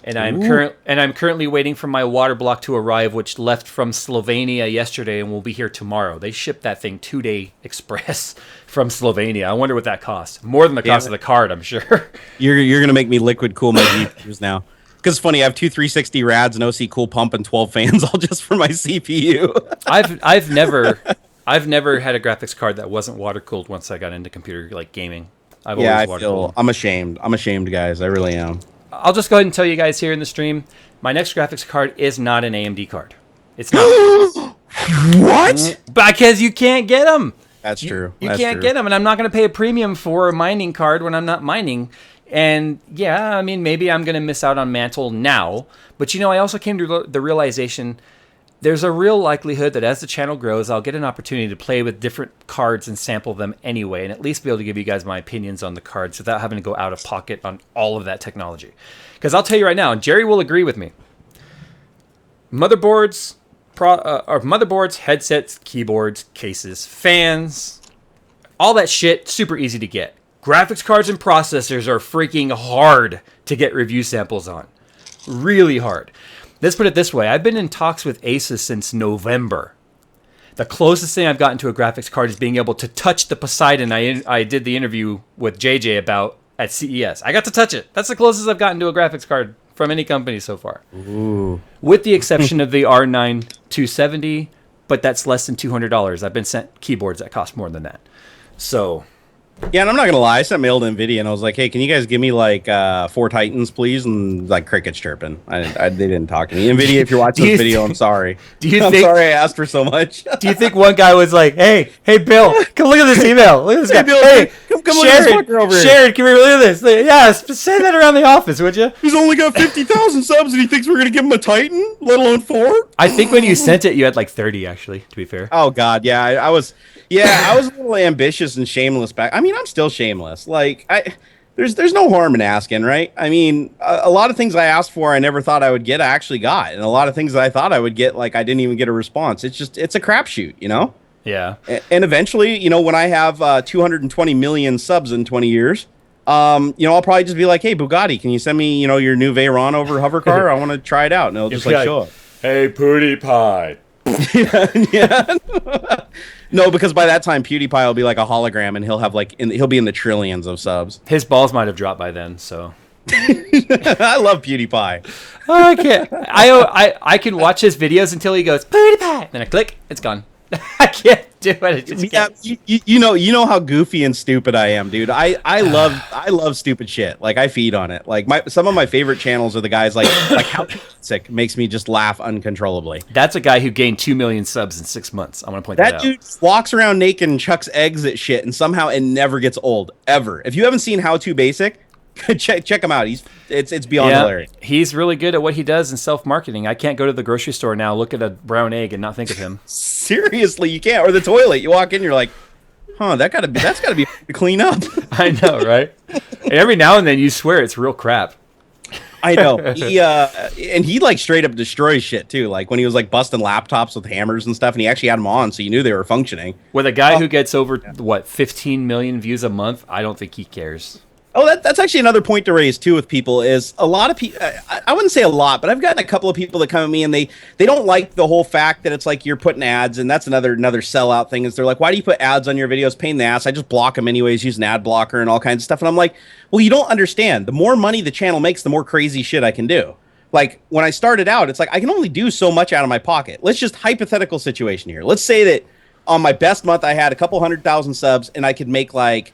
And I'm currently waiting for my water block to arrive, which left from Slovenia yesterday and will be here tomorrow. They shipped that thing 2-day express from Slovenia. I wonder what that costs. More than the cost of the card, I'm sure. You're going to make me liquid cool my GPUs now. Because it's funny, I have two 360 rads, an OC cool pump, and 12 fans all just for my CPU. I've never had a graphics card that wasn't water cooled once I got into computer gaming. I'm ashamed. I'm ashamed, guys. I really am. I'll just go ahead and tell you guys here in the stream, my next graphics card is not an AMD card. It's not. What? Because you can't get them. That's true. You can't get them, and I'm not going to pay a premium for a mining card when I'm not mining. And yeah, I mean, maybe I'm going to miss out on Mantle now. But I also came to the realization there's a real likelihood that as the channel grows, I'll get an opportunity to play with different cards and sample them anyway, and at least be able to give you guys my opinions on the cards without having to go out of pocket on all of that technology. Because I'll tell you right now, and Jerry will agree with me, motherboards, headsets, keyboards, cases, fans, all that shit, super easy to get. Graphics cards and processors are freaking hard to get review samples on. Really hard. Let's put it this way. I've been in talks with Asus since November. The closest thing I've gotten to a graphics card is being able to touch the Poseidon I did the interview with JJ about at CES. I got to touch it. That's the closest I've gotten to a graphics card from any company so far. Ooh. With the exception of the R9 270, but that's less than $200. I've been sent keyboards that cost more than that. So... Yeah, and I'm not going to lie. I sent mail to NVIDIA, and I was like, hey, can you guys give me, 4 Titans, please? And, crickets chirping. They didn't talk to me. NVIDIA, if you're watching this video, I'm sorry. I'm sorry I asked for so much. Do you think one guy was like, hey, Bill, come look at this email. Look at this guy. Bill, hey, come look at this fucker over here. Sharon, come here, look at this. Yeah, say that around the office, would you? He's only got 50,000 subs, and he thinks we're going to give him a Titan, let alone 4? I think when you sent it, you had 30, actually, to be fair. Oh, God, yeah. I was a little ambitious and shameless back. I mean, I'm still shameless. There's no harm in asking, right? I mean, a lot of things I asked for, I never thought I would get, I actually got. And a lot of things that I thought I would get, I didn't even get a response. It's a crapshoot, Yeah. And eventually, when I have 220 million subs in 20 years, I'll probably just be like, hey, Bugatti, can you send me, your new Veyron over hover car? I want to try it out. And it'll just show up. Hey, PewDiePie. yeah. No, because by that time PewDiePie will be like a hologram, and he'll have he'll be in the trillions of subs. His balls might have dropped by then, so. I love PewDiePie. I can't. I can watch his videos until he goes PewDiePie, then I click, it's gone. I can't do it. I just can't. You know how goofy and stupid I am, dude. I love stupid shit. I feed on it. Some of my favorite channels are the guys like how sick makes me just laugh uncontrollably. That's a guy who gained 2 million subs in 6 months. I want to point that out. That dude walks around naked and chucks eggs at shit, and somehow it never gets old ever. If you haven't seen How To Basic, check him out. It's beyond hilarious. He's really good at what he does in self-marketing. I can't go to the grocery store now, look at a brown egg, and not think of him. Seriously, you can't. Or the toilet. You walk in, you're like, that's gotta be to clean up. I know, right? And every now and then you swear it's real crap. I know. He straight up destroys shit too. When he was busting laptops with hammers and stuff, and he actually had them on, so you knew they were functioning. With a guy who gets over 15 million views a month, I don't think he cares. Oh, that's actually another point to raise too with people is a lot of people. I wouldn't say a lot, but I've gotten a couple of people that come at me and they don't like the whole fact that it's like you're putting ads, and that's another sellout thing. Is they're like, why do you put ads on your videos? Pain in the ass. I just block them anyways, use an ad blocker and all kinds of stuff. And I'm like, well, you don't understand. The more money the channel makes, the more crazy shit I can do. Like when I started out, it's like I can only do so much out of my pocket. Let's just hypothetical situation here. Let's say that on my best month I had a couple 100,000 subs and I could make like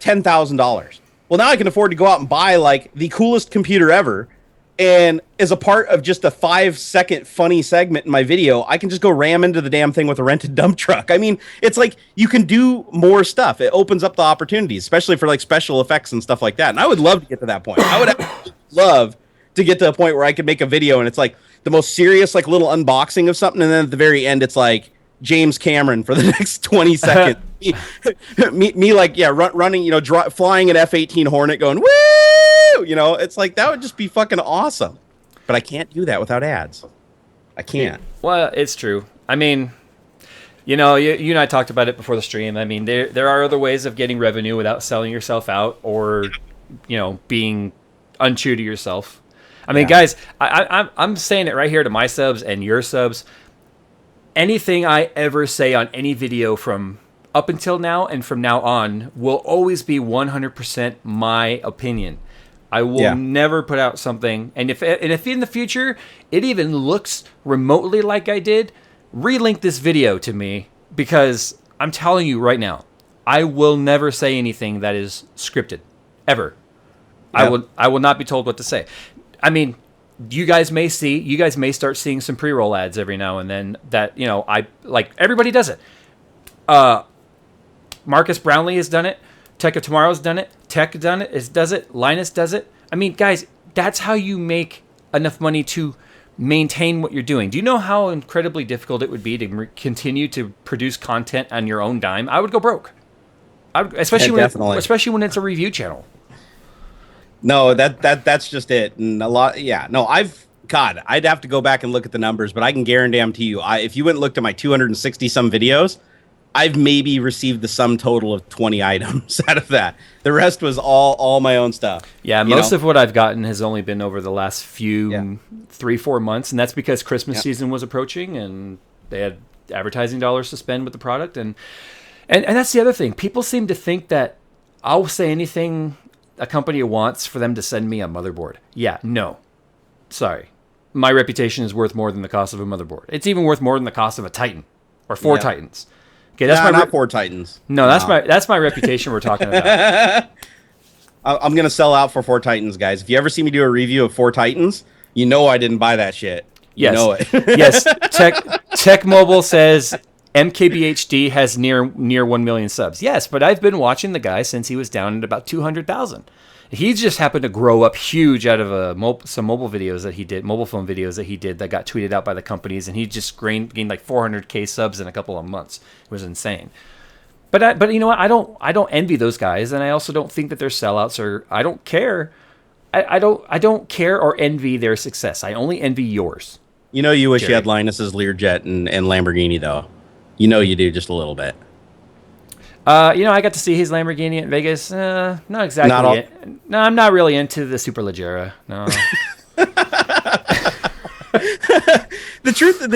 $10,000. Well, now I can afford to go out and buy like the coolest computer ever. And as a part of just a 5-second funny segment in my video, I can just go ram into the damn thing with a rented dump truck. I mean, it's like you can do more stuff. It opens up the opportunities, especially for like special effects and stuff like that. And I would love to get to that point. I would love to get to a point where I could make a video and it's like the most serious, like little unboxing of something. And then at the very end, it's like James Cameron for the next 20 seconds. me like, yeah, running, flying an F-18 Hornet going, woo! It's like, that would just be fucking awesome. But I can't do that without ads. I can't. Well, it's true. I mean, you and I talked about it before the stream. I mean, there are other ways of getting revenue without selling yourself out or, being untrue to yourself. I mean, guys, I'm saying it right here to my subs and your subs. Anything I ever say on any video from up until now and from now on will always be 100% my opinion. I will never put out something, and if in the future it even looks remotely like I did, relink this video to me, because I'm telling you right now, I will never say anything that is scripted, ever. Yep. I will not be told what to say. I mean, you guys may start seeing some pre-roll ads every now and then that, I like, everybody does it. Marcus Brownlee has done it. Tech of Tomorrow's done it. Tech does it. Linus does it. I mean, guys, that's how you make enough money to maintain what you're doing. Do you know how incredibly difficult it would be to continue to produce content on your own dime? I would go broke. Especially when it's a review channel. No, that's just it. And a lot, no, I'd have to go back and look at the numbers, but I can guarantee you, if you went and looked at my 260 some videos, I've maybe received the sum total of 20 items out of that. The rest was all my own stuff. Yeah, most of what I've gotten has only been over the last few 3-4 months, and that's because Christmas season was approaching and they had advertising dollars to spend with the product, and that's the other thing. People seem to think that I'll say anything a company wants for them to send me a motherboard. Yeah, no. Sorry. My reputation is worth more than the cost of a motherboard. It's even worth more than the cost of a Titan or 4 Titans. Okay, that's not 4 Titans. No, that's my reputation we're talking about. I'm gonna sell out for 4 Titans, guys. If you ever see me do a review of 4 Titans, you know I didn't buy that shit. Yes. You know it. Yes. Tech Mobile says MKBHD has near 1 million subs. Yes, but I've been watching the guy since he was down at about 200,000. He just happened to grow up huge out of some mobile phone videos that he did that got tweeted out by the companies, and he just gained like 400K subs in a couple of months. It was insane. But you know what? I don't envy those guys, and I also don't think that they're sellouts, or I don't care. I don't care or envy their success. I only envy yours. You wish you had Linus's Learjet and Lamborghini though. You do just a little bit. I got to see his Lamborghini in Vegas. Not exactly. No, I'm not really into the Superleggera. No. The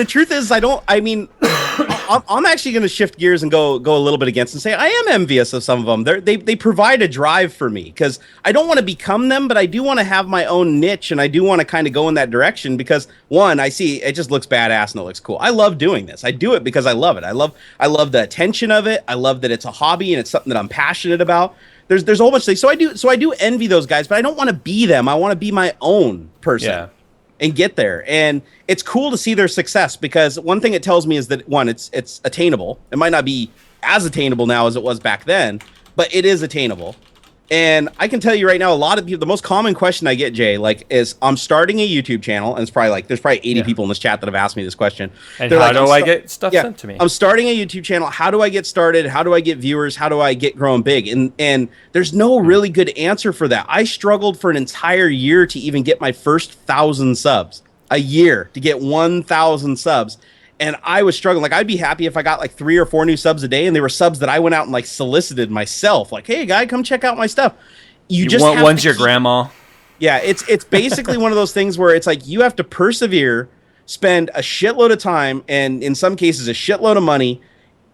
truth is, I'm actually going to shift gears and go a little bit against and say I am envious of some of them. They provide a drive for me, because I don't want to become them, but I do want to have my own niche, and I do want to kind of go in that direction because, one, I see it just looks badass and it looks cool. I love doing this. I do it because I love it. I love the attention of it. I love that it's a hobby and it's something that I'm passionate about. There's a whole bunch of things. So I do envy those guys, but I don't want to be them. I want to be my own person. Yeah. And get there. And it's cool to see their success, because one thing it tells me is that, one, it's attainable. It might not be as attainable now as it was back then, but it is attainable. And I can tell you right now, a lot of people, the most common question I get, Jay, is I'm starting a YouTube channel, and it's probably there's probably 80 people in this chat that have asked me this question. And how do I get stuff sent to me? I'm starting a YouTube channel. How do I get started? How do I get viewers? How do I get growing big? And there's no really good answer for that. I struggled for an entire year to even get my first 1,000 subs. A year to get 1,000 subs. And I was struggling. I'd be happy if I got 3 or 4 new subs a day, and they were subs that I went out and solicited myself. Hey, guy, come check out my stuff. you just have one's to your grandma. Yeah, it's basically one of those things where it's like you have to persevere, spend a shitload of time, and in some cases a shitload of money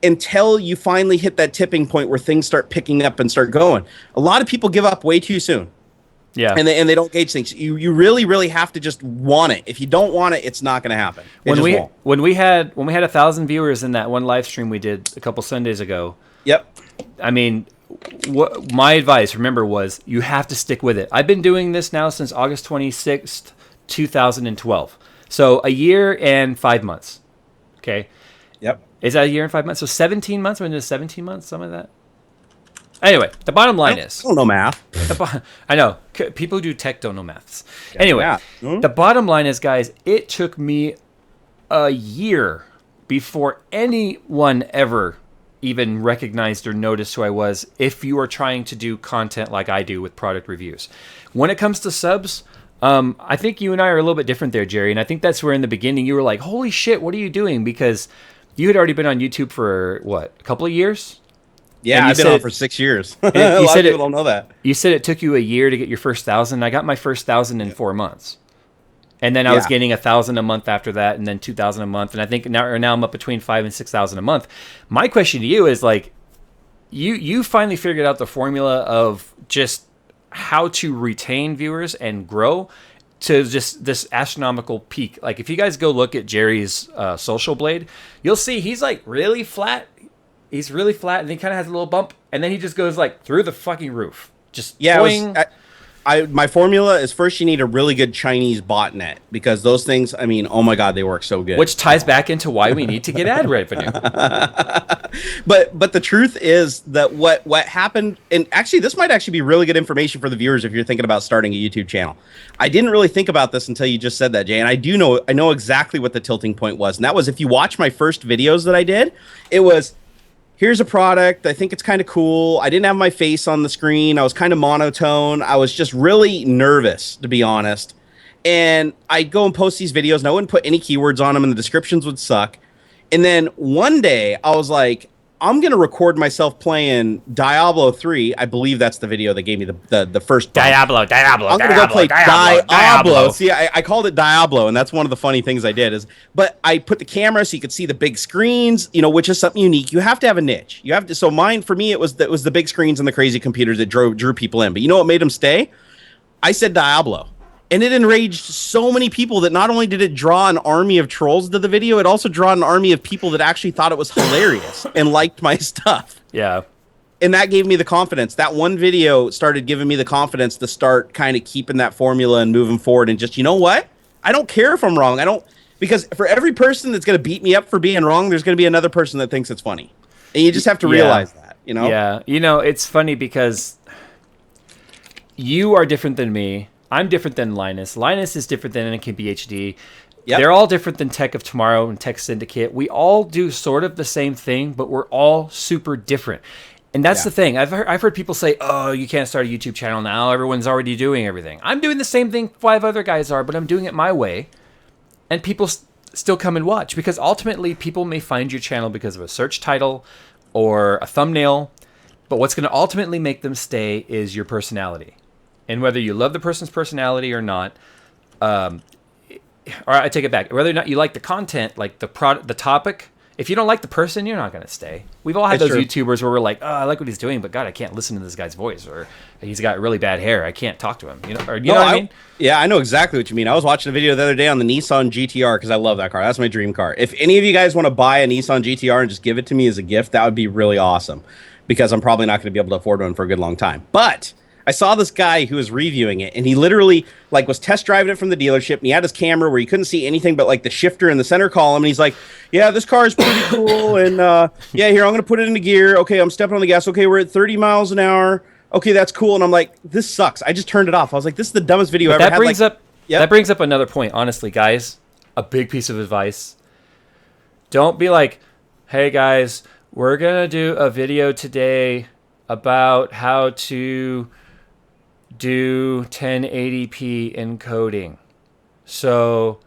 until you finally hit that tipping point where things start picking up and start going. A lot of people give up way too soon. Yeah. And they don't gauge things. You really, really have to just want it. If you don't want it, it's not going to happen. When we had 1,000 viewers in that one live stream we did a couple Sundays ago. Yep. I mean, what my advice, remember, was you have to stick with it. I've been doing this now since August 26th, 2012. So a year and 5 months. Okay. Yep. Is that a year and 5 months? So 17 months? When is 17 months? Some of that. Anyway, the bottom line is... I don't know math. I know. People who do tech don't know maths. Anyway, the bottom line is, guys, it took me a year before anyone ever even recognized or noticed who I was if you are trying to do content like I do with product reviews. When it comes to subs, I think you and I are a little bit different there, Jerry, and I think that's where in the beginning you were like, holy shit, what are you doing? Because you had already been on YouTube for, what, a couple of years? Yeah, I've been on for 6 years. A lot of people don't know that. You said it took you a year to get your first 1,000. I got my first 1,000 in 4 months. And then I was getting 1,000 a month after that, and then 2,000 a month. And I think now I'm up between 5,000 and 6,000 a month. My question to you is, like, you finally figured out the formula of just how to retain viewers and grow to just this astronomical peak. Like, if you guys go look at Jerry's social blade, you'll see he's like really flat. He's really flat, and he kind of has a little bump, and then he just goes like through the fucking roof. Just my formula is, first you need a really good Chinese botnet, because those things, I mean, oh my god, they work so good. Which ties back into why we need to get ad revenue. But the truth is that what happened, and actually this might actually be really good information for the viewers if you're thinking about starting a YouTube channel. I didn't really think about this until you just said that, Jay, and I know exactly what the tilting point was, and that was, if you watch my first videos that I did, it was, here's a product. I think it's kind of cool. I didn't have my face on the screen. I was kind of monotone. I was just really nervous, to be honest. And I'd go and post these videos, and I wouldn't put any keywords on them, and the descriptions would suck. And then one day, I was like, I'm going to record myself playing Diablo 3. I believe that's the video that gave me the first bump. Diablo. I'm going to go play Diablo. See, I called it Diablo, and that's one of the funny things I did. But I put the camera so you could see the big screens, which is something unique. You have to have a niche. You have to. So mine, for me, it was the big screens and the crazy computers that drew people in. But you know what made them stay? I said Diablo. And it enraged so many people that not only did it draw an army of trolls to the video, it also drew an army of people that actually thought it was hilarious and liked my stuff. Yeah. And that gave me the confidence. That one video started giving me the confidence to start kind of keeping that formula and moving forward. And just, you know what? I don't care if I'm wrong. Because for every person that's going to beat me up for being wrong, there's going to be another person that thinks it's funny. And you just have to realize that, Yeah. It's funny because you are different than me. I'm different than Linus. Linus is different than NK PhD. Yep. They're all different than Tech of Tomorrow and Tech Syndicate. We all do sort of the same thing, but we're all super different. And that's the thing. I've heard people say, oh, you can't start a YouTube channel now. Everyone's already doing everything. I'm doing the same thing 5 other guys are, but I'm doing it my way. And people still come and watch, because ultimately people may find your channel because of a search title or a thumbnail. But what's going to ultimately make them stay is your personality. And whether you love the person's personality or not, or I take it back, whether or not you like the content, like the topic, if you don't like the person, you're not going to stay. We've all had those YouTubers where we're like, oh, I like what he's doing, but God, I can't listen to this guy's voice, or he's got really bad hair. I can't talk to him. You know what I mean? Yeah, I know exactly what you mean. I was watching a video the other day on the Nissan GTR because I love that car. That's my dream car. If any of you guys want to buy a Nissan GTR and just give it to me as a gift, that would be really awesome, because I'm probably not going to be able to afford one for a good long time. But I saw this guy who was reviewing it, and he literally was test driving it from the dealership, and he had his camera where you couldn't see anything but the shifter in the center column, and he's like, yeah, this car is pretty cool, and yeah, here, I'm going to put it into gear. Okay, I'm stepping on the gas. Okay, we're at 30 miles an hour. Okay, that's cool. And I'm like, this sucks. I just turned it off. I was like, this is the dumbest video ever. That brings up another point, honestly, guys. A big piece of advice. Don't be like, hey, guys, we're going to do a video today about how to do 1080p encoding. So,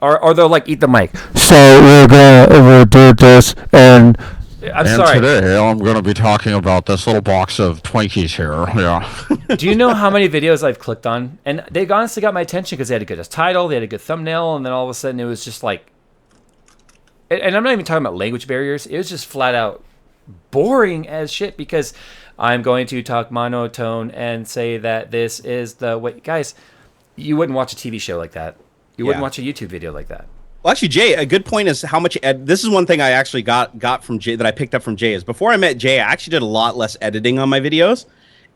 or they'll eat the mic. So we're gonna do this, and I'm And sorry. today I'm going to be talking about this little box of Twinkies here. Yeah. Do you know how many videos I've clicked on? And they honestly got my attention because they had a good title, they had a good thumbnail, and then all of a sudden it was just like, and I'm not even talking about language barriers. It was just flat out boring as shit because I'm going to talk monotone and say that this is the way. Guys, you wouldn't watch a TV show like that. You wouldn't watch a YouTube video like that. Well, actually, Jay, a good point is how much this is one thing I actually got from Jay that I picked up from Jay is before I met Jay, I actually did a lot less editing on my videos.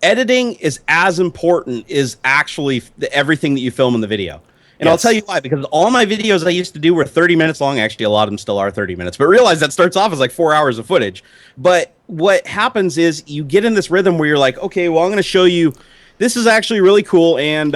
Editing is as important as actually everything that you film in the video. And I'll tell you why, because all my videos I used to do were 30 minutes long. Actually, a lot of them still are 30 minutes, but realize that starts off as like 4 hours of footage. But what happens is you get in this rhythm where you're like, okay, well, I'm going to show you, this is actually really cool. And,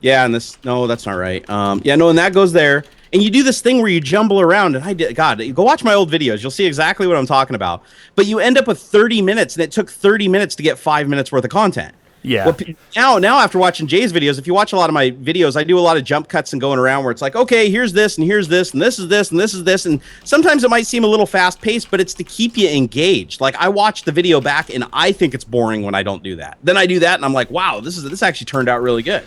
yeah, and this, no, that's not right. Yeah, no, and that goes there. And you do this thing where you jumble around, and God, go watch my old videos. You'll see exactly what I'm talking about. But you end up with 30 minutes, and it took 30 minutes to get 5 minutes worth of content. Yeah. Well, now after watching Jay's videos, if you watch a lot of my videos, I do a lot of jump cuts and going around where it's like, okay, here's this, and here's this, and this is this, and this is this. And sometimes it might seem a little fast paced, but it's to keep you engaged. Like I watch the video back and I think it's boring when I don't do that. Then I do that and I'm like, wow, this actually turned out really good.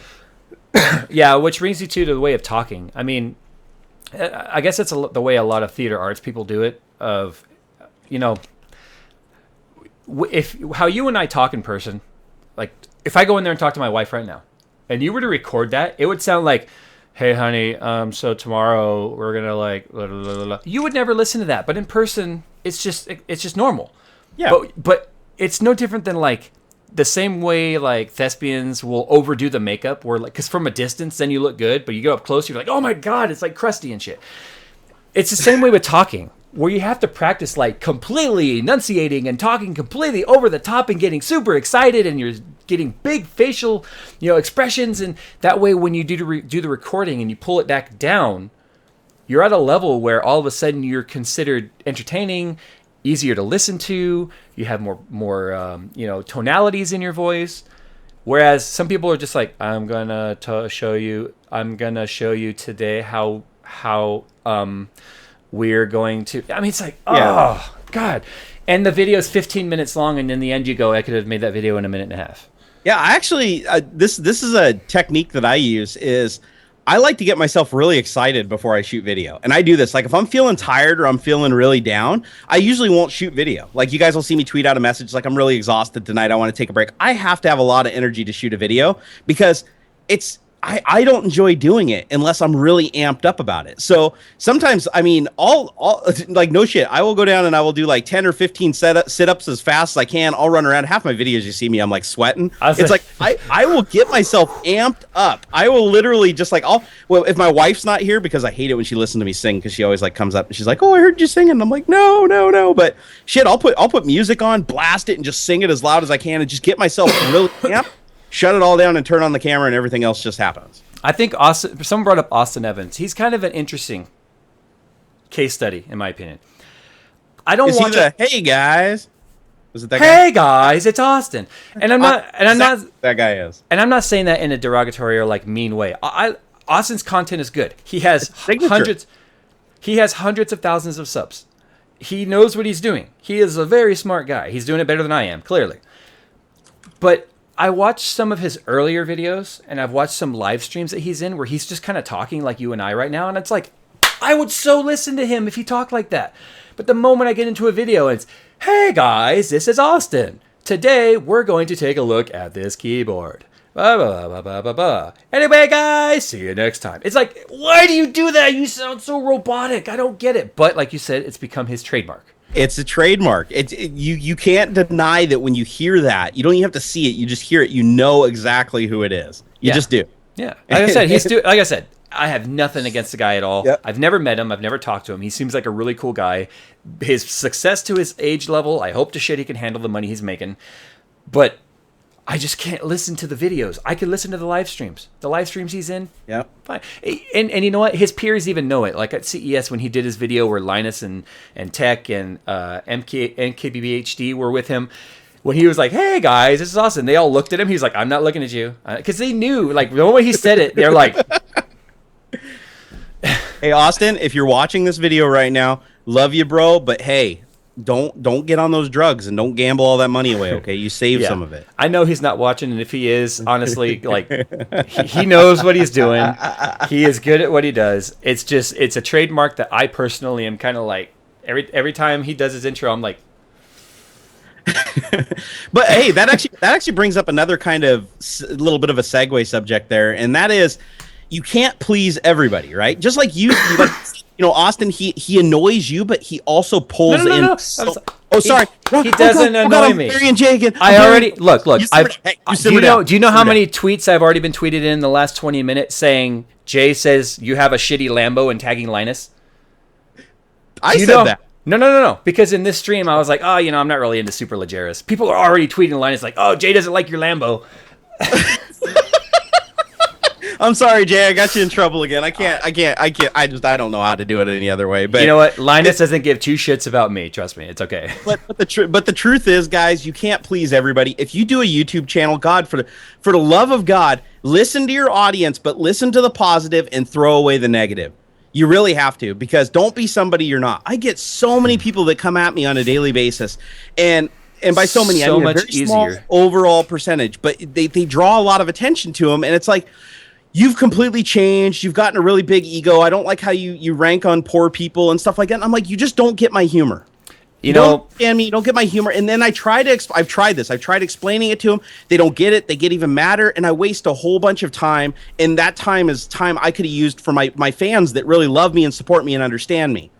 Yeah, which brings you to the way of talking. I mean, I guess it's the way a lot of theater arts people do it. Of, you know, how you and I talk in person, like if I go in there and talk to my wife right now, and you were to record that, it would sound like, "Hey, honey, so tomorrow we're gonna like," blah, blah, blah, blah. You would never listen to that, but in person, it's just normal. Yeah. But it's no different than like the same way like thespians will overdo the makeup, where like, because from a distance then you look good, but you go up close, you're like, oh my god, it's like crusty and shit. It's the same way with talking, where you have to practice like completely enunciating and talking completely over the top and getting super excited, and you're getting big facial, expressions, and that way when you do the recording and you pull it back down, you're at a level where all of a sudden you're considered entertaining, easier to listen to. You have more tonalities in your voice. Whereas some people are just like, I'm gonna show you today how we're going to. I mean, it's like, oh god. And the video is 15 minutes long, and in the end, you go, I could have made that video in a minute and a half. Yeah, I actually, this is a technique that I use is I like to get myself really excited before I shoot video. And I do this, like if I'm feeling tired or I'm feeling really down, I usually won't shoot video. Like you guys will see me tweet out a message like I'm really exhausted tonight, I want to take a break. I have to have a lot of energy to shoot a video because I don't enjoy doing it unless I'm really amped up about it. So sometimes, I mean, all like no shit, I will go down and I will do like 10 or 15 sit-ups as fast as I can. I'll run around. Half my videos you see me, I'm like sweating. It's like I will get myself amped up. I will literally just like, if my wife's not here, because I hate it when she listens to me sing, because she always like comes up and she's like, oh, I heard you singing. And I'm like, no. But shit, I'll put music on, blast it, and just sing it as loud as I can and just get myself really amped. Shut it all down and turn on the camera, and everything else just happens. I think someone brought up Austin Evans. He's kind of an interesting case study, in my opinion. I don't want to. Hey guys, was it that guy? Hey guys, it's Austin, and I'm not. That guy is. And I'm not saying that in a derogatory or like mean way. Austin's content is good. He has hundreds. He has hundreds of thousands of subs. He knows what he's doing. He is a very smart guy. He's doing it better than I am, clearly. But I watched some of his earlier videos, and I've watched some live streams that he's in where he's just kind of talking like you and I right now, and it's like, I would so listen to him if he talked like that. But the moment I get into a video, it's, hey guys, this is Austin. Today, we're going to take a look at this keyboard. Blah, blah, blah, blah, blah, blah. Anyway, guys, see you next time. It's like, why do you do that? You sound so robotic. I don't get it. But like you said, it's become his trademark. It's a trademark. You can't deny that when you hear that. You don't even have to see it. You just hear it. You know exactly who it is. You just do. Yeah. Like I said, I have nothing against the guy at all. Yep. I've never met him. I've never talked to him. He seems like a really cool guy. His success to his age level, I hope to shit he can handle the money he's making. But I just can't listen to the videos. I can listen to the live streams. The live streams he's in, fine. And you know what? His peers even know it. Like at CES when he did his video where Linus and Tech and NKBHD were with him, when he was like, hey guys, this is awesome. They all looked at him. He's like, I'm not looking at you. Because they knew, like the moment he said it, they're like... Hey, Austin, if you're watching this video right now, love you, bro. But hey, don't get on those drugs and don't gamble all that money away. Okay, you save some of it. I know he's not watching, and if he is, honestly, like he knows what he's doing. He is good at what he does. It's a trademark that I personally am kind of like every time he does his intro, I'm like. But hey, that actually brings up another kind of little bit of a segue subject there, and that is you can't please everybody, right? Just like you Austin, he annoys you, but he also pulls in. No. Sorry. He doesn't annoy me. Larry and Jay again. I already look. Do you know how down. many tweets I've already been tweeted in the last 20 minutes saying Jay says you have a shitty Lambo and tagging Linus? I said that. No. Because in this stream, I was like, I'm not really into super legeras. People are already tweeting Linus like, oh, Jay doesn't like your Lambo. I'm sorry, Jay. I got you in trouble again. I don't know how to do it any other way. But you know what? Linus doesn't give two shits about me. Trust me, it's okay. But the truth is, guys, you can't please everybody. If you do a YouTube channel, God, for the love of God, listen to your audience, but listen to the positive and throw away the negative. You really have to, because don't be somebody you're not. I get so many people that come at me on a daily basis, and by so many, I mean a very small overall percentage, but they draw a lot of attention to them, and it's like, you've completely changed. You've gotten a really big ego. I don't like how you rank on poor people and stuff like that. And I'm like, you just don't get my humor. You don't understand me. You don't get my humor. And then I've tried explaining it to them. They don't get it. They get even madder. And I waste a whole bunch of time. And that time is time I could have used for my fans that really love me and support me and understand me.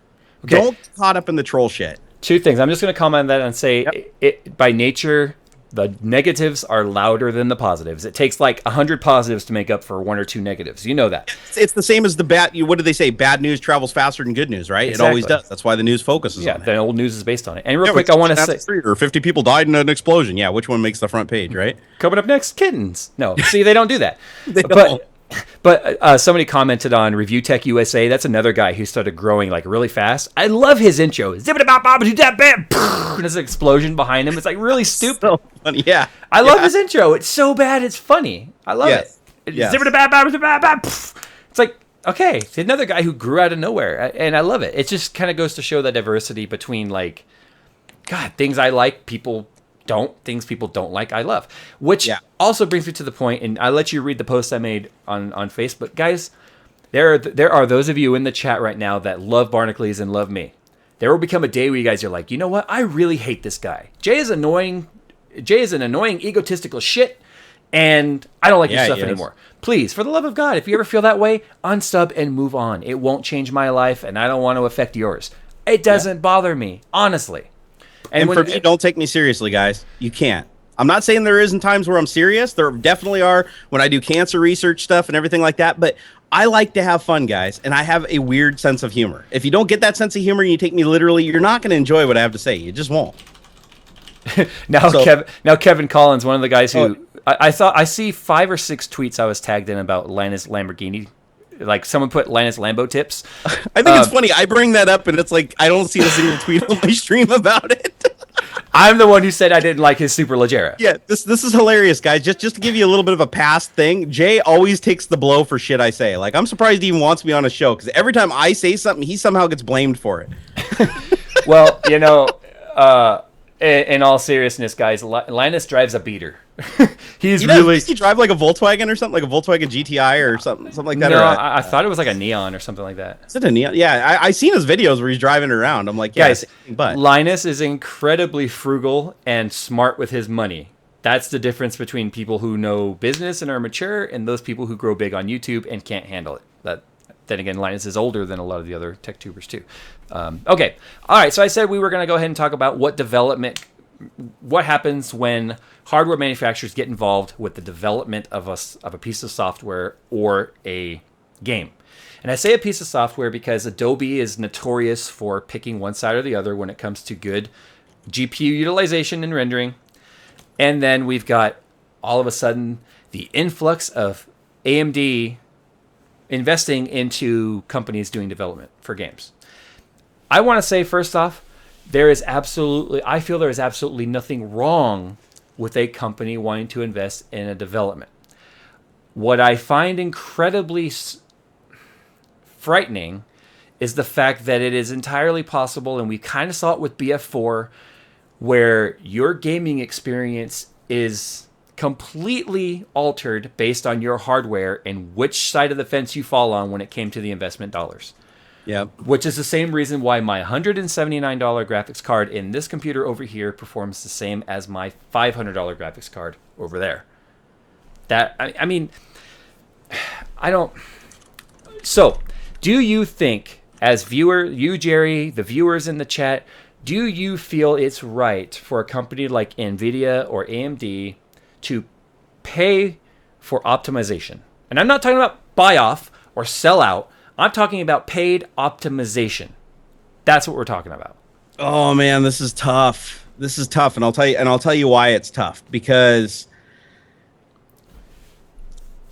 Okay. Don't get caught up in the troll shit. Two things. I'm just going to comment on that and say, it by nature, the negatives are louder than the positives. It takes like 100 positives to make up for one or two negatives. You know that. It's the same as the bad. What do they say? Bad news travels faster than good news, right? Exactly. It always does. That's why the news focuses on it. Yeah, the old news is based on it. And real quick, I want to say, or 50 people died in an explosion. Yeah, which one makes the front page, right? Coming up next, kittens. No, see, they don't do that. They don't. But somebody commented on Review Tech USA. That's another guy who started growing like really fast. I love his intro. And there's an explosion behind him. It's like really stupid. So funny. Yeah. I love his intro. It's so bad. It's funny. I love it. It's like, okay, it's another guy who grew out of nowhere. And I love it. It just kind of goes to show the diversity between like, God, things I like, things people don't like, I love. Which also brings me to the point, and I'll let you read the post I made on Facebook. Guys, there are those of you in the chat right now that love Barnacules and love me. There will become a day where you guys are like, you know what? I really hate this guy. Jay is annoying. Jay is an annoying, egotistical shit, and I don't like your stuff anymore. Please, for the love of God, if you ever feel that way, unsub and move on. It won't change my life, and I don't want to affect yours. It doesn't bother me, honestly. And for me, don't take me seriously, guys. You can't. I'm not saying there isn't times where I'm serious. There definitely are when I do cancer research stuff and everything like that. But I like to have fun, guys, and I have a weird sense of humor. If you don't get that sense of humor and you take me literally, you're not going to enjoy what I have to say. You just won't. Kevin Collins, one of the guys who I see 5 or 6 tweets I was tagged in about Linus Lamborghini. Like someone put Linus Lambo tips. I think it's funny. I bring that up, and it's like I don't see a single tweet on my stream about it. I'm the one who said I didn't like his Super Leggera. Yeah, this is hilarious, guys. Just to give you a little bit of a past thing, Jay always takes the blow for shit I say. Like, I'm surprised he even wants me on a show, because every time I say something, he somehow gets blamed for it. Well, in all seriousness, guys, Linus drives a beater. Does he drive like a Volkswagen or something, like a Volkswagen GTI or something like that? No, I thought it was like a Neon or something like that. Is it a Neon? Yeah, I seen his videos where he's driving around. I'm like, yeah, guys, but Linus is incredibly frugal and smart with his money. That's the difference between people who know business and are mature and those people who grow big on YouTube and can't handle it. Then again, Linus is older than a lot of the other tech tubers too. Okay, all right. So I said we were going to go ahead and talk about what happens when hardware manufacturers get involved with the development of a piece of software or a game. And I say a piece of software because Adobe is notorious for picking one side or the other when it comes to good GPU utilization and rendering. And then we've got all of a sudden the influx of AMD investing into companies doing development for games. I want to say first off, I feel there is absolutely nothing wrong with a company wanting to invest in a development. What I find incredibly frightening is the fact that it is entirely possible, and we kind of saw it with BF4, where your gaming experience is completely altered based on your hardware and which side of the fence you fall on when it came to the investment dollars. Yeah. Which is the same reason why my $179 graphics card in this computer over here performs the same as my $500 graphics card over there. I mean, I don't... So, do you think, as viewer, you, Jerry, the viewers in the chat, do you feel it's right for a company like NVIDIA or AMD to pay for optimization? And I'm not talking about buy off or sell out. I'm talking about paid optimization. That's what we're talking about. Oh man, this is tough. This is tough, and I'll tell you why it's tough. Because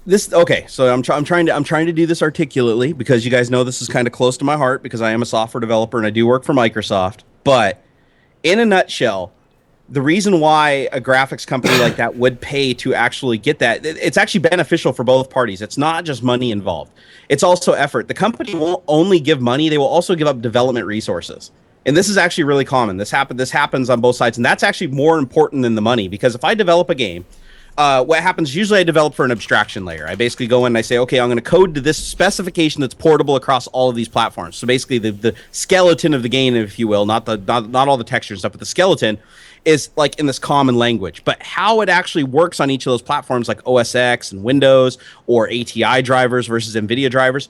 this, okay, so I'm trying to do this articulately, because you guys know this is kind of close to my heart, because I am a software developer and I do work for Microsoft. But in a nutshell, the reason why a graphics company like that would pay to actually get that, it's actually beneficial for both parties. It's not just money involved. It's also effort. The company won't only give money, they will also give up development resources. And this is actually really common. This happens on both sides, and that's actually more important than the money, because if I develop a game, what happens, usually I develop for an abstraction layer. I basically go in and I say, okay, I'm going to code to this specification that's portable across all of these platforms. So basically the skeleton of the game, if you will, not all the texture and stuff, but the skeleton is like in this common language. But how it actually works on each of those platforms, like OS X and Windows, or ATI drivers versus NVIDIA drivers,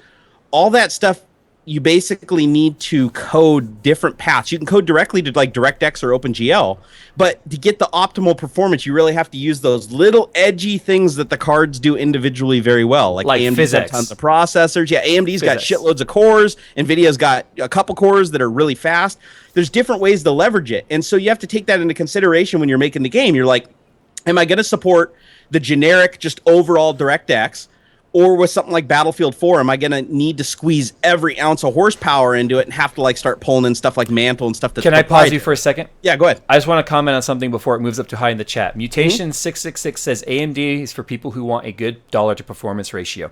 all that stuff, you basically need to code different paths. You can code directly to like DirectX or OpenGL, but to get the optimal performance, you really have to use those little edgy things that the cards do individually very well. Like AMD's physics. got tons of processors. Yeah, AMD's got Physics. shitloads of cores. NVIDIA's got a couple cores that are really fast. There's different ways to leverage it. And so you have to take that into consideration when you're making the game. You're like, am I going to support the generic, just overall DirectX? Or with something like Battlefield 4, am I going to need to squeeze every ounce of horsepower into it and have to like start pulling in stuff like Mantle and stuff that's Can I pause you for a second? Yeah, go ahead. I just want to comment on something before it moves up to high in the chat. Mutation666 says AMD is for people who want a good dollar to performance ratio.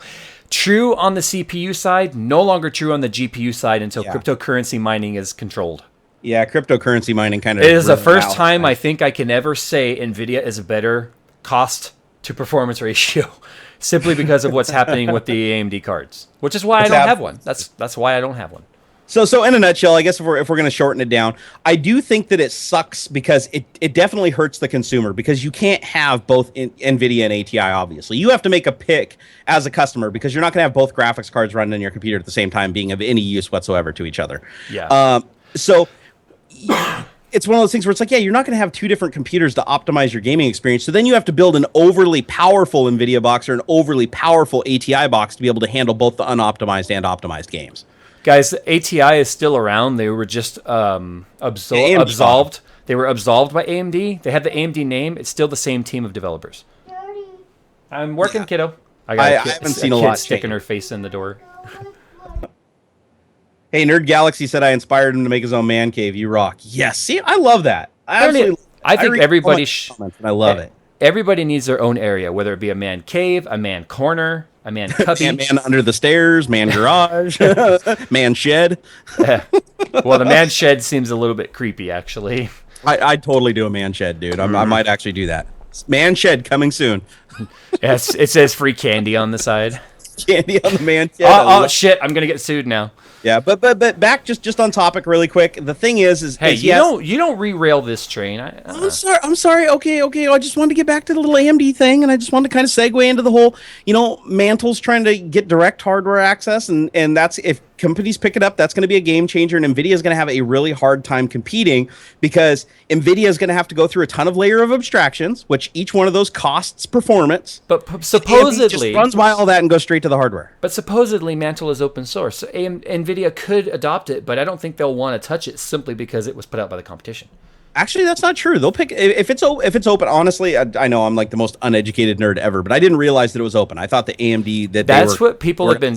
True on the CPU side, no longer true on the GPU side until cryptocurrency mining is controlled. Yeah, cryptocurrency mining kind of... It is the first time I think I can ever say NVIDIA is a better cost to performance ratio, simply because of what's happening with the AMD cards, which is why I don't have one. That's why I don't have one. So in a nutshell, I guess if we're going to shorten it down, I do think that it sucks because it definitely hurts the consumer, because you can't have both NVIDIA and ATI, obviously. You have to make a pick as a customer, because you're not going to have both graphics cards running in your computer at the same time being of any use whatsoever to each other. Yeah. So it's one of those things where it's like, yeah, you're not going to have two different computers to optimize your gaming experience. So then you have to build an overly powerful NVIDIA box or an overly powerful ATI box to be able to handle both the unoptimized and optimized games. Guys, ATI is still around. They were just absolved. They were absolved by AMD. They had the AMD name. It's still the same team of developers. I'm working, kiddo. I haven't seen a lot sticking her face in the door. Hey, Nerd Galaxy said I inspired him to make his own man cave. You rock. Yes. See, I love that. I think everybody I love it. Everybody needs their own area, whether it be a man cave, a man corner, a man cubby, man under the stairs, man garage, man shed. Well, the man shed seems a little bit creepy, actually. I'd totally do a man shed, dude. I might actually do that. Man shed coming soon. Yes, it says free candy on the side. Candy on the man shed. Oh shit! I'm gonna get sued now. Yeah, but back just on topic really quick. The thing is hey, you don't re-rail this train. I'm sorry. Okay. I just wanted to get back to the little AMD thing, and I just wanted to kind of segue into the whole, Mantle's trying to get direct hardware access, and that's, if companies pick it up, that's going to be a game changer, and NVIDIA is going to have a really hard time competing, because NVIDIA is going to have to go through a ton of layer of abstractions, which each one of those costs performance. But supposedly AMD just runs by all that and goes straight to the hardware. But supposedly Mantle is open source, so NVIDIA could adopt it, but I don't think they'll want to touch it simply because it was put out by the competition. Actually, that's not true. They'll pick if it's open. Honestly, I know I'm like the most uneducated nerd ever, but I didn't realize that it was open. I thought the AMD that's what people have been.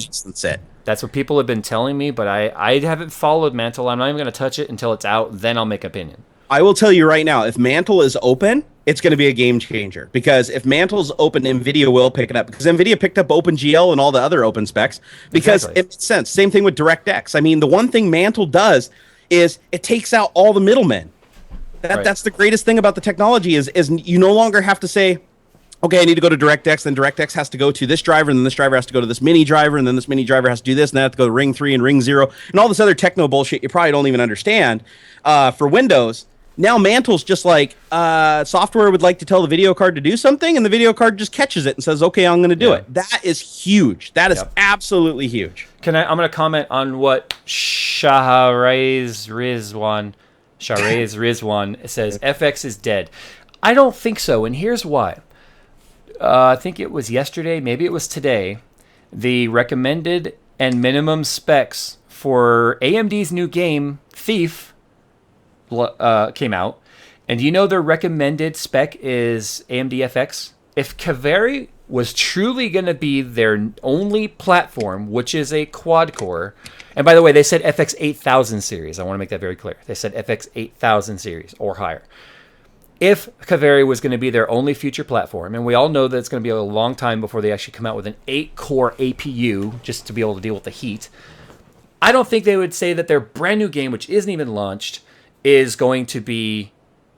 That's what people have been telling me, but I haven't followed Mantle. I'm not even going to touch it until it's out. Then I'll make opinion. I will tell you right now, if Mantle is open, it's going to be a game changer, because if Mantle's open, NVIDIA will pick it up, because NVIDIA picked up OpenGL and all the other open specs because it makes sense. Same thing with DirectX. I mean, the one thing Mantle does is it takes out all the middlemen. That's the greatest thing about the technology is you no longer have to say, okay, I need to go to DirectX, then DirectX has to go to this driver, and then this driver has to go to this mini driver, and then this mini driver has to do this, and then I have to go to ring 3 and ring 0, and all this other techno bullshit you probably don't even understand for Windows. Now Mantle's just like, software would like to tell the video card to do something, and the video card just catches it and says, okay, I'm going to do it. That is huge. That is absolutely huge. I'm going to comment on what Shahraz Rizwan says, FX is dead. I don't think so, and here's why. I think it was yesterday, maybe it was today, the recommended and minimum specs for AMD's new game, Thief, came out. And do you know their recommended spec is AMD FX? If Kaveri was truly going to be their only platform, which is a quad-core, and by the way, they said FX 8000 series. I want to make that very clear. They said FX 8000 series or higher. If Kaveri was going to be their only future platform, and we all know that it's going to be a long time before they actually come out with an 8-core APU just to be able to deal with the heat, I don't think they would say that their brand new game, which isn't even launched, is going to be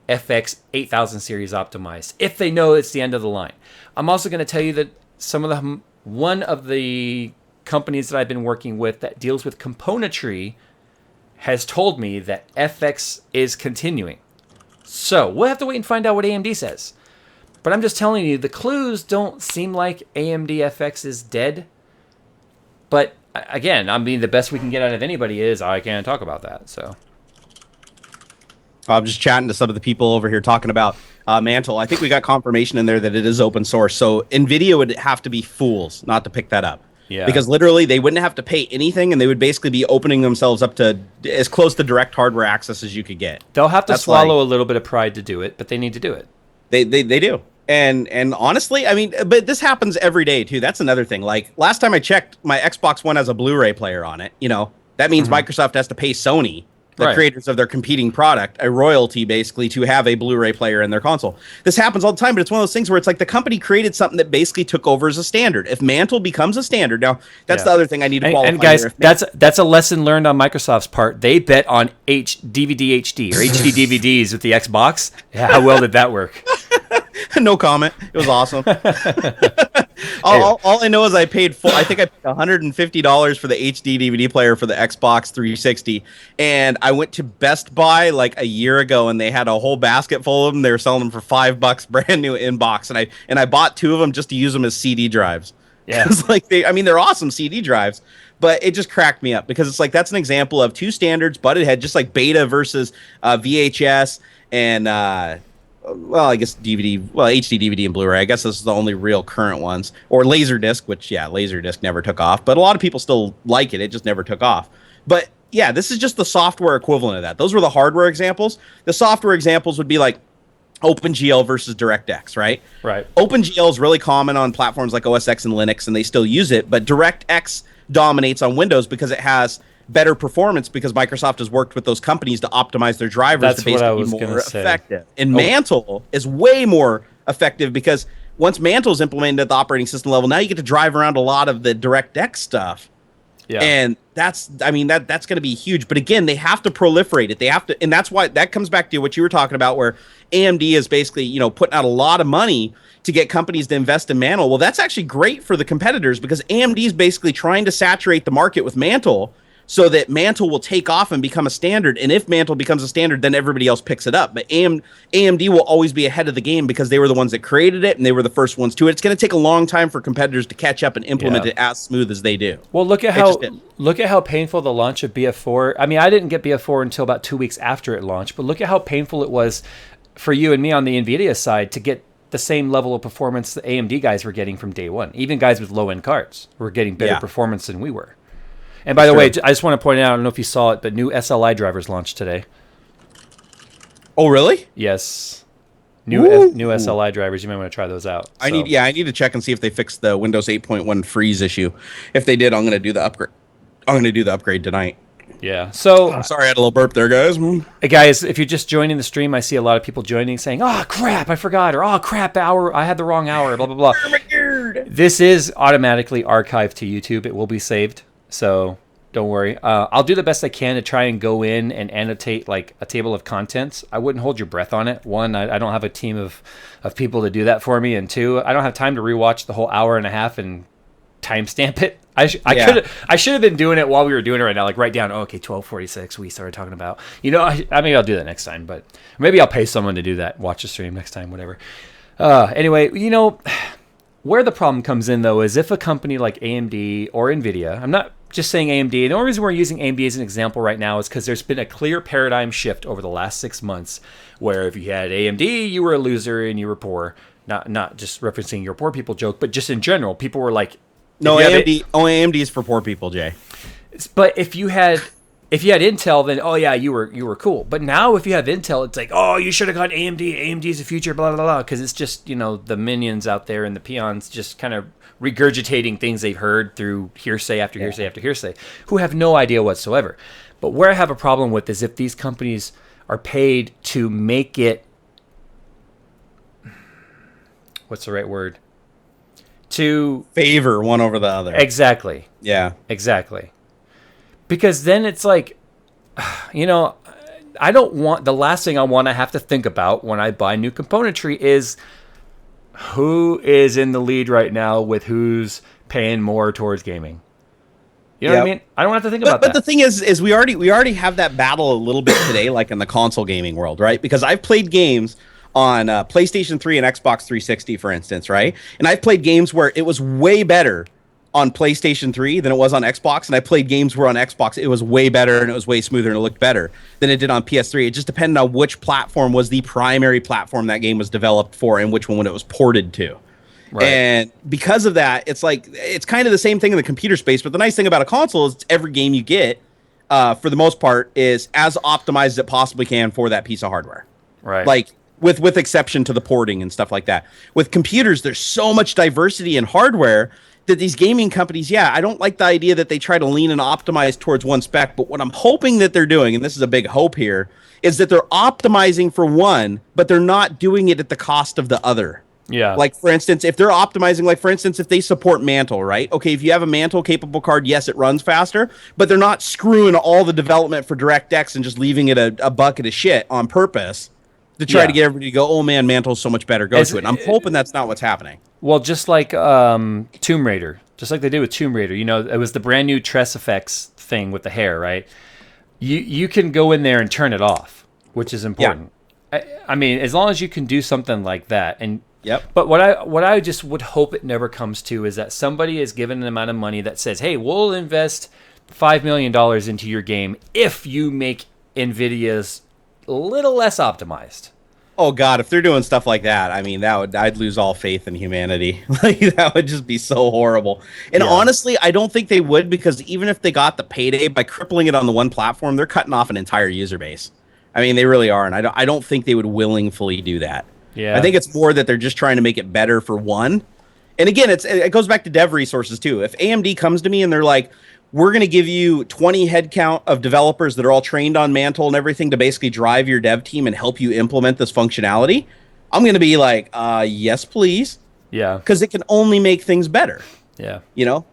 FX 8000 series optimized, if they know it's the end of the line. I'm also going to tell you that one of the companies that I've been working with that deals with componentry has told me that FX is continuing. So we'll have to wait and find out what AMD says. But I'm just telling you, the clues don't seem like AMD FX is dead. But again, I mean, the best we can get out of anybody is I can't talk about that. So I'm just chatting to some of the people over here talking about Mantle. I think we got confirmation in there that it is open source. So NVIDIA would have to be fools not to pick that up. Yeah. Because literally they wouldn't have to pay anything, and they would basically be opening themselves up to as close to direct hardware access as you could get. They'll have to swallow a little bit of pride to do it, but they need to do it. They do. And honestly, I mean, but this happens every day too. That's another thing. Like last time I checked, my Xbox One has a Blu-ray player on it. You know, that means Microsoft has to pay Sony, the creators of their competing product, a royalty basically to have a Blu-ray player in their console. This happens all the time, but it's one of those things where it's like the company created something that basically took over as a standard. If Mantle becomes a standard, now that's the other thing I need to qualify. And guys, that's a lesson learned on Microsoft's part. They bet on DVD HD or HD DVDs with the Xbox. Yeah, how well did that work? No comment. It was awesome. all I know is I paid I think I paid $150 for the HD DVD player for the Xbox 360, and I went to Best Buy like a year ago, and they had a whole basket full of them. They were selling them for $5, brand new in box, and I bought 2 of them just to use them as CD drives. Yeah, it's like they're awesome CD drives. But it just cracked me up because it's like that's an example of two standards butted head, just like beta versus VHS and well, I guess HD DVD and Blu-ray. I guess this is the only real current ones. Or Laserdisc, which, Laserdisc never took off. But a lot of people still like it. It just never took off. But, yeah, this is just the software equivalent of that. Those were the hardware examples. The software examples would be like OpenGL versus DirectX, right? Right. OpenGL is really common on platforms like OS X and Linux, and they still use it. But DirectX dominates on Windows because it has better performance, because Microsoft has worked with those companies to optimize their drivers to basically be more effective. And Mantle is way more effective because once Mantle is implemented at the operating system level, now you get to drive around a lot of the DirectX stuff. Yeah. And that's going to be huge. But again, they have to proliferate it. They have to, and that's why that comes back to what you were talking about, where AMD is basically, putting out a lot of money to get companies to invest in Mantle. Well, that's actually great for the competitors because AMD is basically trying to saturate the market with Mantle, so that Mantle will take off and become a standard. And if Mantle becomes a standard, then everybody else picks it up. But AMD will always be ahead of the game because they were the ones that created it and they were the first ones to it. It's going to take a long time for competitors to catch up and implement it as smooth as they do. Well, look at how painful the launch of BF4. I mean, I didn't get BF4 until about 2 weeks after it launched, but look at how painful it was for you and me on the NVIDIA side to get the same level of performance the AMD guys were getting from day one. Even guys with low-end cards were getting better performance than we were. And by the way, I just want to point out, I don't know if you saw it, but new SLI drivers launched today. Oh, really? Yes. New SLI drivers. You might want to try those out. I need to check and see if they fixed the Windows 8.1 freeze issue. If they did, I'm going to do the upgrade. I'm going to do the upgrade tonight. Yeah. So, I'm sorry I had a little burp there, guys. guys, if you're just joining the stream, I see a lot of people joining saying, "Oh crap, I forgot," or "Oh crap, I had the wrong hour." Blah blah blah. This is automatically archived to YouTube. It will be saved, so don't worry. I'll do the best I can to try and go in and annotate like a table of contents. I wouldn't hold your breath on it. One, I don't have a team of people to do that for me, and two, I don't have time to rewatch the whole hour and a half and timestamp it. I should have been doing it while we were doing it right now. Like write down, okay, 12:46 we started talking about. Maybe I'll do that next time, but maybe I'll pay someone to do that. Watch the stream next time, whatever. Anyway, where the problem comes in though is if a company like AMD or NVIDIA, I'm not just saying AMD. The only reason we're using AMD as an example right now is because there's been a clear paradigm shift over the last 6 months, where if you had AMD, you were a loser and you were poor. Not just referencing your poor people joke, but just in general, people were like. No, AMD is for poor people, Jay. But if you had Intel, then oh yeah, you were cool. But now if you have Intel, it's like, oh, you should have gone AMD. AMD is the future, blah blah blah. Because it's just the minions out there and the peons just kind of regurgitating things they've heard through hearsay after hearsay after hearsay, who have no idea whatsoever. But where I have a problem with is if these companies are paid to make it. What's the right word? To favor one over the other. Exactly. Yeah. Exactly. Because then it's like, I don't want, the last thing I want to have to think about when I buy new componentry is who is in the lead right now with who's paying more towards gaming. You know what I mean? I don't have to think about that. But the thing is we already have that battle a little bit today, like in the console gaming world, right? Because I've played games on PlayStation 3 and Xbox 360, for instance, right? And I've played games where it was way better on PlayStation 3 than it was on Xbox, and I played games where on Xbox it was way better and it was way smoother and it looked better than it did on PS3. It just depended on which platform was the primary platform that game was developed for and which one it was ported to. Right. And because of that, it's like it's kind of the same thing in the computer space, but the nice thing about a console is every game you get, for the most part, is as optimized as it possibly can for that piece of hardware. Right. Like, with exception to the porting and stuff like that. With computers, there's so much diversity in hardware that these gaming companies, I don't like the idea that they try to lean and optimize towards one spec, but what I'm hoping that they're doing, and this is a big hope here, is that they're optimizing for one, but they're not doing it at the cost of the other. Yeah. Like, for instance, if they're optimizing, like, for instance, if they support Mantle, right? Okay, if you have a Mantle-capable card, yes, it runs faster, but they're not screwing all the development for DirectX and just leaving it a bucket of shit on purpose to try to get everybody to go, oh man, Mantle's so much better, go to it. And I'm hoping that's not what's happening. Well, just like Tomb Raider, just like they did with Tomb Raider, it was the brand new Tress Effects thing with the hair, right? You can go in there and turn it off, which is important. Yeah. I mean, as long as you can do something like that. And But what I just would hope it never comes to is that somebody is given an amount of money that says, hey, we'll invest $5 million into your game if you make NVIDIA's a little less optimized. Oh God, if they're doing stuff like that, I mean, I'd lose all faith in humanity. Like, that would just be so horrible. And honestly, I don't think they would, because even if they got the payday by crippling it on the one platform, they're cutting off an entire user base. I mean, they really are, and I don't think they would willingly do that. Yeah. I think it's more that they're just trying to make it better for one. And again, it goes back to dev resources too. If AMD comes to me and they're like, we're going to give you 20 headcount of developers that are all trained on Mantle and everything to basically drive your dev team and help you implement this functionality, I'm going to be like, yes, please. Yeah. Because it can only make things better. Yeah.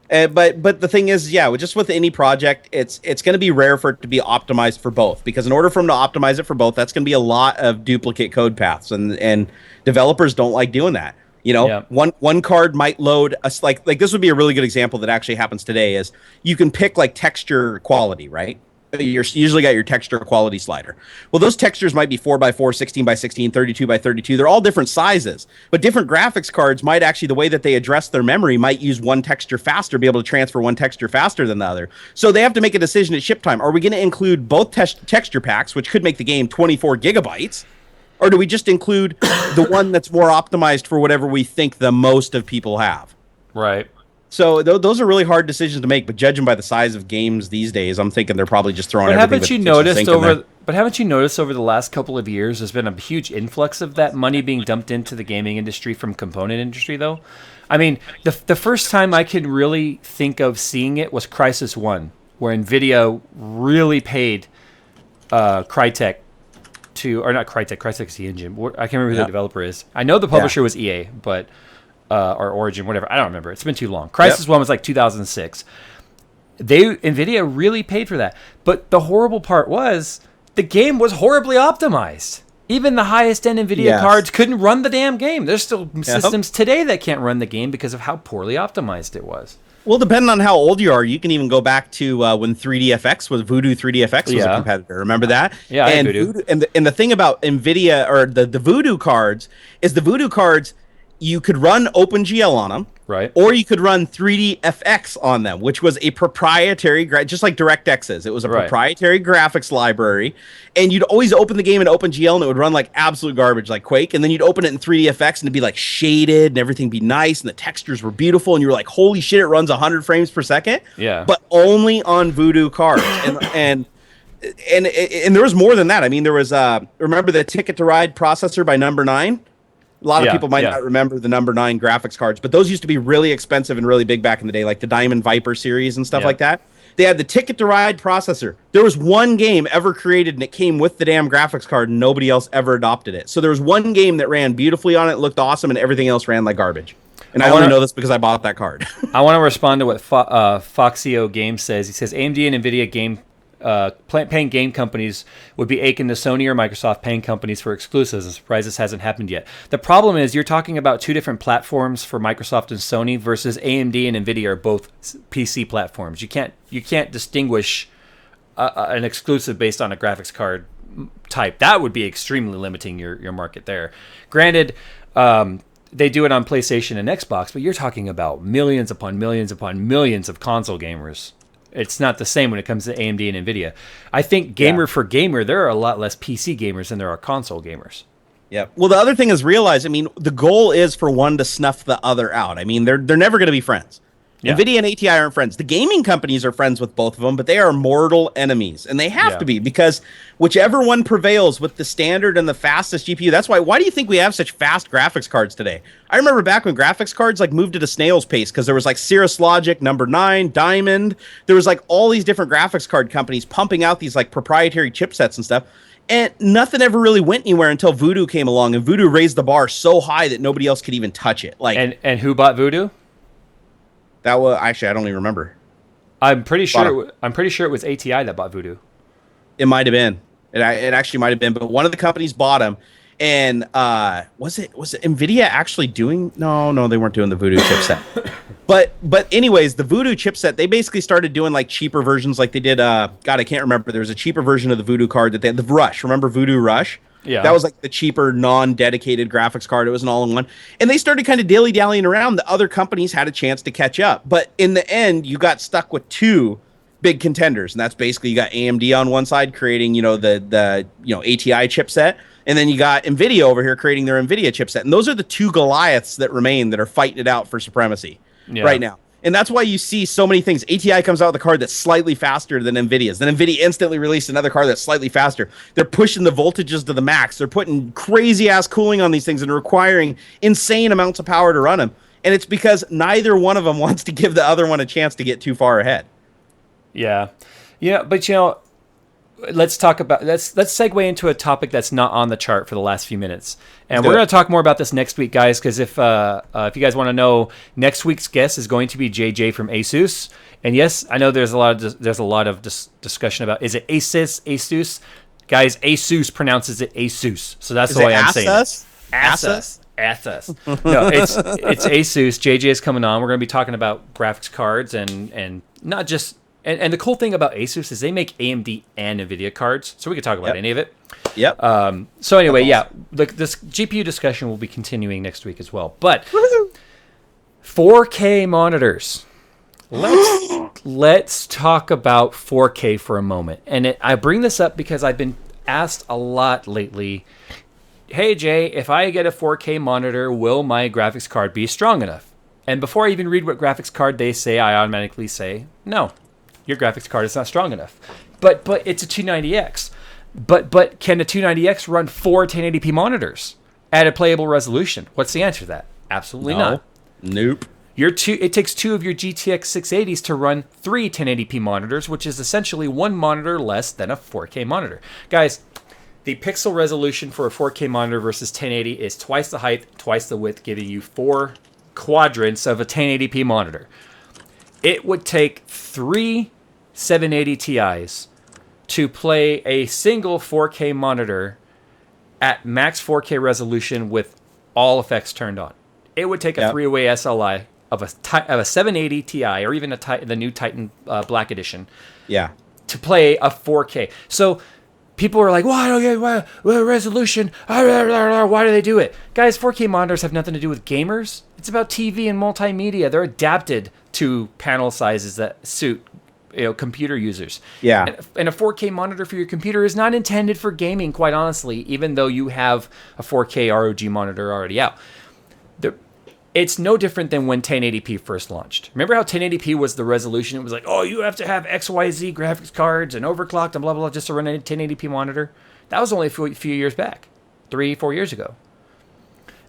But the thing is, just with any project, it's going to be rare for it to be optimized for both, because in order for them to optimize it for both, that's going to be a lot of duplicate code paths, and developers don't like doing that. One card might load us like this would be a really good example that actually happens today is you can pick like texture quality, right? You usually got your texture quality slider. Well, those textures might be 4x4, 16x16, 32x32. They're all different sizes, but different graphics cards might actually, the way that they address their memory, might use one texture faster, be able to transfer one texture faster than the other. So they have to make a decision at ship time. Are we going to include both texture packs, which could make the game 24 gigabytes? Or do we just include the one that's more optimized for whatever we think the most of people have? Right. So those are really hard decisions to make, but judging by the size of games these days, I'm thinking they're probably just throwing everything. Haven't you noticed over the last couple of years, there's been a huge influx of that money being dumped into the gaming industry from component industry, though? I mean, the first time I can really think of seeing it was Crysis 1. where NVIDIA really paid Crytek or not Crytek. Crytek's the engine. I can't remember who the developer is. I know the publisher was EA, but or Origin, whatever. I don't remember. It's been too long. Crysis one was like 2006. NVIDIA really paid for that. But the horrible part was the game was horribly optimized. Even the highest end NVIDIA cards couldn't run the damn game. There's still systems today that can't run the game because of how poorly optimized it was. Well, depending on how old you are, you can even go back to when 3DFX was Voodoo 3DFX was a competitor. Remember that? Yeah, and Voodoo. And the thing about NVIDIA or the Voodoo cards is the Voodoo cards, you could run OpenGL on them, right? Or you could run 3DFX on them, which was a proprietary, just like DirectX is. It was a proprietary graphics library, and you'd always open the game in OpenGL, and it would run like absolute garbage, like Quake, and then you'd open it in 3DFX, and it'd be like shaded, and everything be nice, and the textures were beautiful, and you were like, holy shit, it runs 100 frames per second. Yeah. But only on Voodoo cards, and there was more than that. I mean, there was remember the Ticket to Ride processor by Number 9? A lot of people might not remember the Number 9 graphics cards, but those used to be really expensive and really big back in the day, like the Diamond Viper series and stuff like that. They had the Ticket to Ride processor. There was one game ever created, and it came with the damn graphics card, and nobody else ever adopted it. So there was one game that ran beautifully on it, looked awesome, and everything else ran like garbage. And I only know this because I bought that card. I want to respond to what Foxio Games says. He says AMD and NVIDIA paying game companies would be akin to Sony or Microsoft paying companies for exclusives. I'm surprised this hasn't happened yet. The problem is you're talking about two different platforms for Microsoft and Sony versus AMD and NVIDIA are both PC platforms. You can't distinguish an exclusive based on a graphics card type. That would be extremely limiting your market there. Granted, they do it on PlayStation and Xbox, but you're talking about millions upon millions upon millions of console gamers. It's not the same when it comes to AMD and NVIDIA. I think for gamer, there are a lot less PC gamers than there are console gamers. Yeah. Well, the other thing is realize, I mean, the goal is for one to snuff the other out. I mean, they're never going to be friends. Yeah. NVIDIA and ATI aren't friends. The gaming companies are friends with both of them, but they are mortal enemies. And they have to be, because whichever one prevails with the standard and the fastest GPU, that's why do you think we have such fast graphics cards today? I remember back when graphics cards like moved at a snail's pace, because there was like Cirrus Logic, Number 9, Diamond. There was like all these different graphics card companies pumping out these like proprietary chipsets and stuff. And nothing ever really went anywhere until Voodoo came along, and Voodoo raised the bar so high that nobody else could even touch it. Like, and who bought Voodoo? That was actually, I don't even remember. I'm pretty sure it was ATI that bought Voodoo. It might have been. It actually might have been, but one of the companies bought them. And was it NVIDIA actually doing? No, they weren't doing the Voodoo chipset. But anyways, the Voodoo chipset, they basically started doing like cheaper versions, like they did. God, I can't remember. There was a cheaper version of the Voodoo card that they had. The Rush, remember Voodoo Rush? Yeah, that was like the cheaper, non-dedicated graphics card. It was an all-in-one. And they started kind of dilly-dallying around. The other companies had a chance to catch up. But in the end, you got stuck with two big contenders. And that's basically, you got AMD on one side creating, the ATI chipset. And then you got NVIDIA over here creating their NVIDIA chipset. And those are the two Goliaths that remain that are fighting it out for supremacy right now. And that's why you see so many things. ATI comes out with a card that's slightly faster than NVIDIA's. Then NVIDIA instantly released another card that's slightly faster. They're pushing the voltages to the max. They're putting crazy-ass cooling on these things and requiring insane amounts of power to run them. And it's because neither one of them wants to give the other one a chance to get too far ahead. Yeah. Yeah, but let's talk about let's segue into a topic that's not on the chart for the last few minutes, and we're going to talk more about this next week, guys. Because if you guys want to know, next week's guest is going to be JJ from ASUS. And yes, I know there's a lot of discussion about, is it ASUS? Guys, ASUS pronounces it ASUS, so that's the way I'm saying it. ASUS. No, it's ASUS. JJ is coming on. We're going to be talking about graphics cards and not just. And the cool thing about ASUS is they make AMD and NVIDIA cards, so we can talk about any of it. Yep. So anyway, this GPU discussion will be continuing next week as well. But 4K monitors. Let's talk about 4K for a moment. And I bring this up because I've been asked a lot lately, hey Jay, if I get a 4K monitor, will my graphics card be strong enough? And before I even read what graphics card they say, I automatically say, no. Your graphics card is not strong enough. But it's a 290X. But can a 290X run 4 1080p monitors at a playable resolution? What's the answer to that? Absolutely not. Nope. It takes two of your GTX 680s to run three 1080p monitors, which is essentially one monitor less than a 4K monitor. Guys, the pixel resolution for a 4K monitor versus 1080 is twice the height, twice the width, giving you 4 quadrants of a 1080p monitor. It would take 3 780 Ti's to play a single 4K monitor at max 4K resolution with all effects turned on. It would take a three-way SLI of a 780 Ti or even the new Titan Black Edition to play a 4K. So people are like, why resolution? Why do they do it? Guys, 4K monitors have nothing to do with gamers. It's about TV and multimedia. They're adapted to panel sizes that suit computer users. Yeah. And a 4K monitor for your computer is not intended for gaming, quite honestly, even though you have a 4K ROG monitor already out. It's no different than when 1080p first launched. Remember how 1080p was the resolution? It was like, oh, you have to have XYZ graphics cards and overclocked and blah, blah, blah just to run a 1080p monitor. That was only a few years back, 3-4 years ago.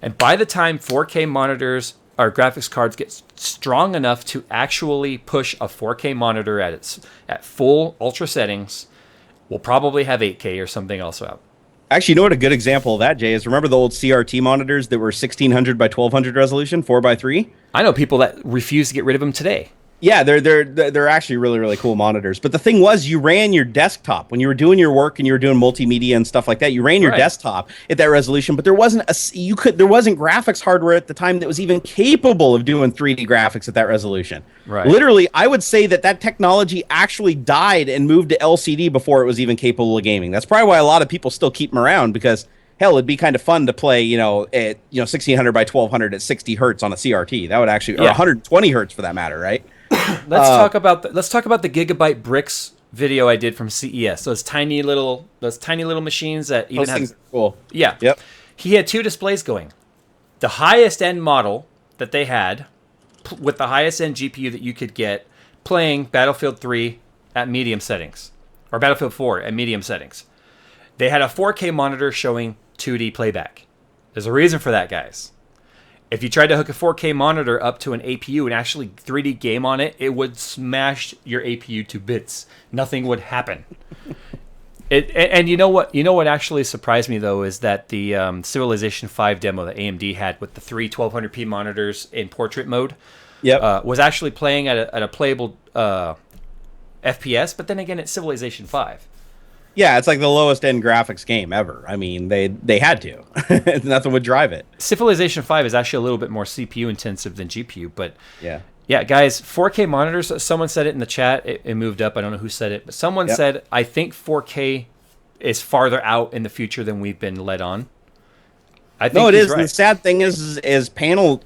And by the time 4K monitors or graphics cards get strong enough to actually push a 4K monitor at full ultra settings, we'll probably have 8K or something else out. Actually, you know what a good example of that, Jay, is? Remember the old CRT monitors that were 1600 by 1200 resolution, 4x3? I know people that refuse to get rid of them today. Yeah, they're actually really, really cool monitors. But the thing was, you ran your desktop when you were doing your work and you were doing multimedia and stuff like that. You ran your desktop at that resolution, but there wasn't graphics hardware at the time that was even capable of doing 3D graphics at that resolution. Right. Literally, I would say that technology actually died and moved to LCD before it was even capable of gaming. That's probably why a lot of people still keep them around, because hell, it'd be kind of fun to play, at 1600 by 1200 at 60 hertz on a CRT. That would actually, or 120 hertz for that matter, right? Let's talk about the Gigabyte Bricks video I did from CES. Those tiny little machines that even have cool. Yeah. Yep. He had 2 displays going. The highest end model that they had with the highest end GPU that you could get playing Battlefield 3 at medium settings or Battlefield 4 at medium settings. They had a 4K monitor showing 2D playback. There's a reason for that, guys. If you tried to hook a 4K monitor up to an APU and actually 3D game on it, it would smash your APU to bits. Nothing would happen. And you know what actually surprised me, though, is that the Civilization 5 demo that AMD had with the 3 1200p monitors in portrait mode was actually playing at a playable FPS, but then again, it's Civilization 5. Yeah, it's like the lowest end graphics game ever. I mean, they had to. Nothing would drive it. Civilization 5 is actually a little bit more CPU intensive than GPU, but yeah, guys, 4K monitors, someone said it in the chat, it moved up, I don't know who said it, but someone said, I think 4K is farther out in the future than we've been led on. I think it is. Right. The sad thing is panel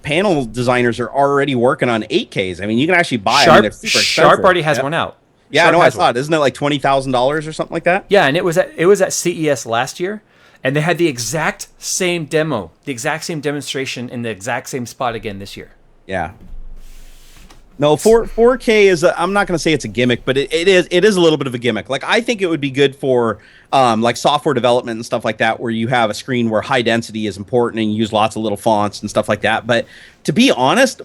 designers are already working on 8Ks. I mean, you can actually buy Sharp, them. Sharp already has one out. Yeah, I know. I saw it. Isn't it like $20,000 or something like that? Yeah, and it was at CES last year, and they had the exact same demo, the exact same demonstration in the exact same spot again this year. Yeah. No, 4K is. I'm not going to say it's a gimmick, but it is a little bit of a gimmick. Like, I think it would be good for like software development and stuff like that, where you have a screen where high density is important and you use lots of little fonts and stuff like that. But to be honest,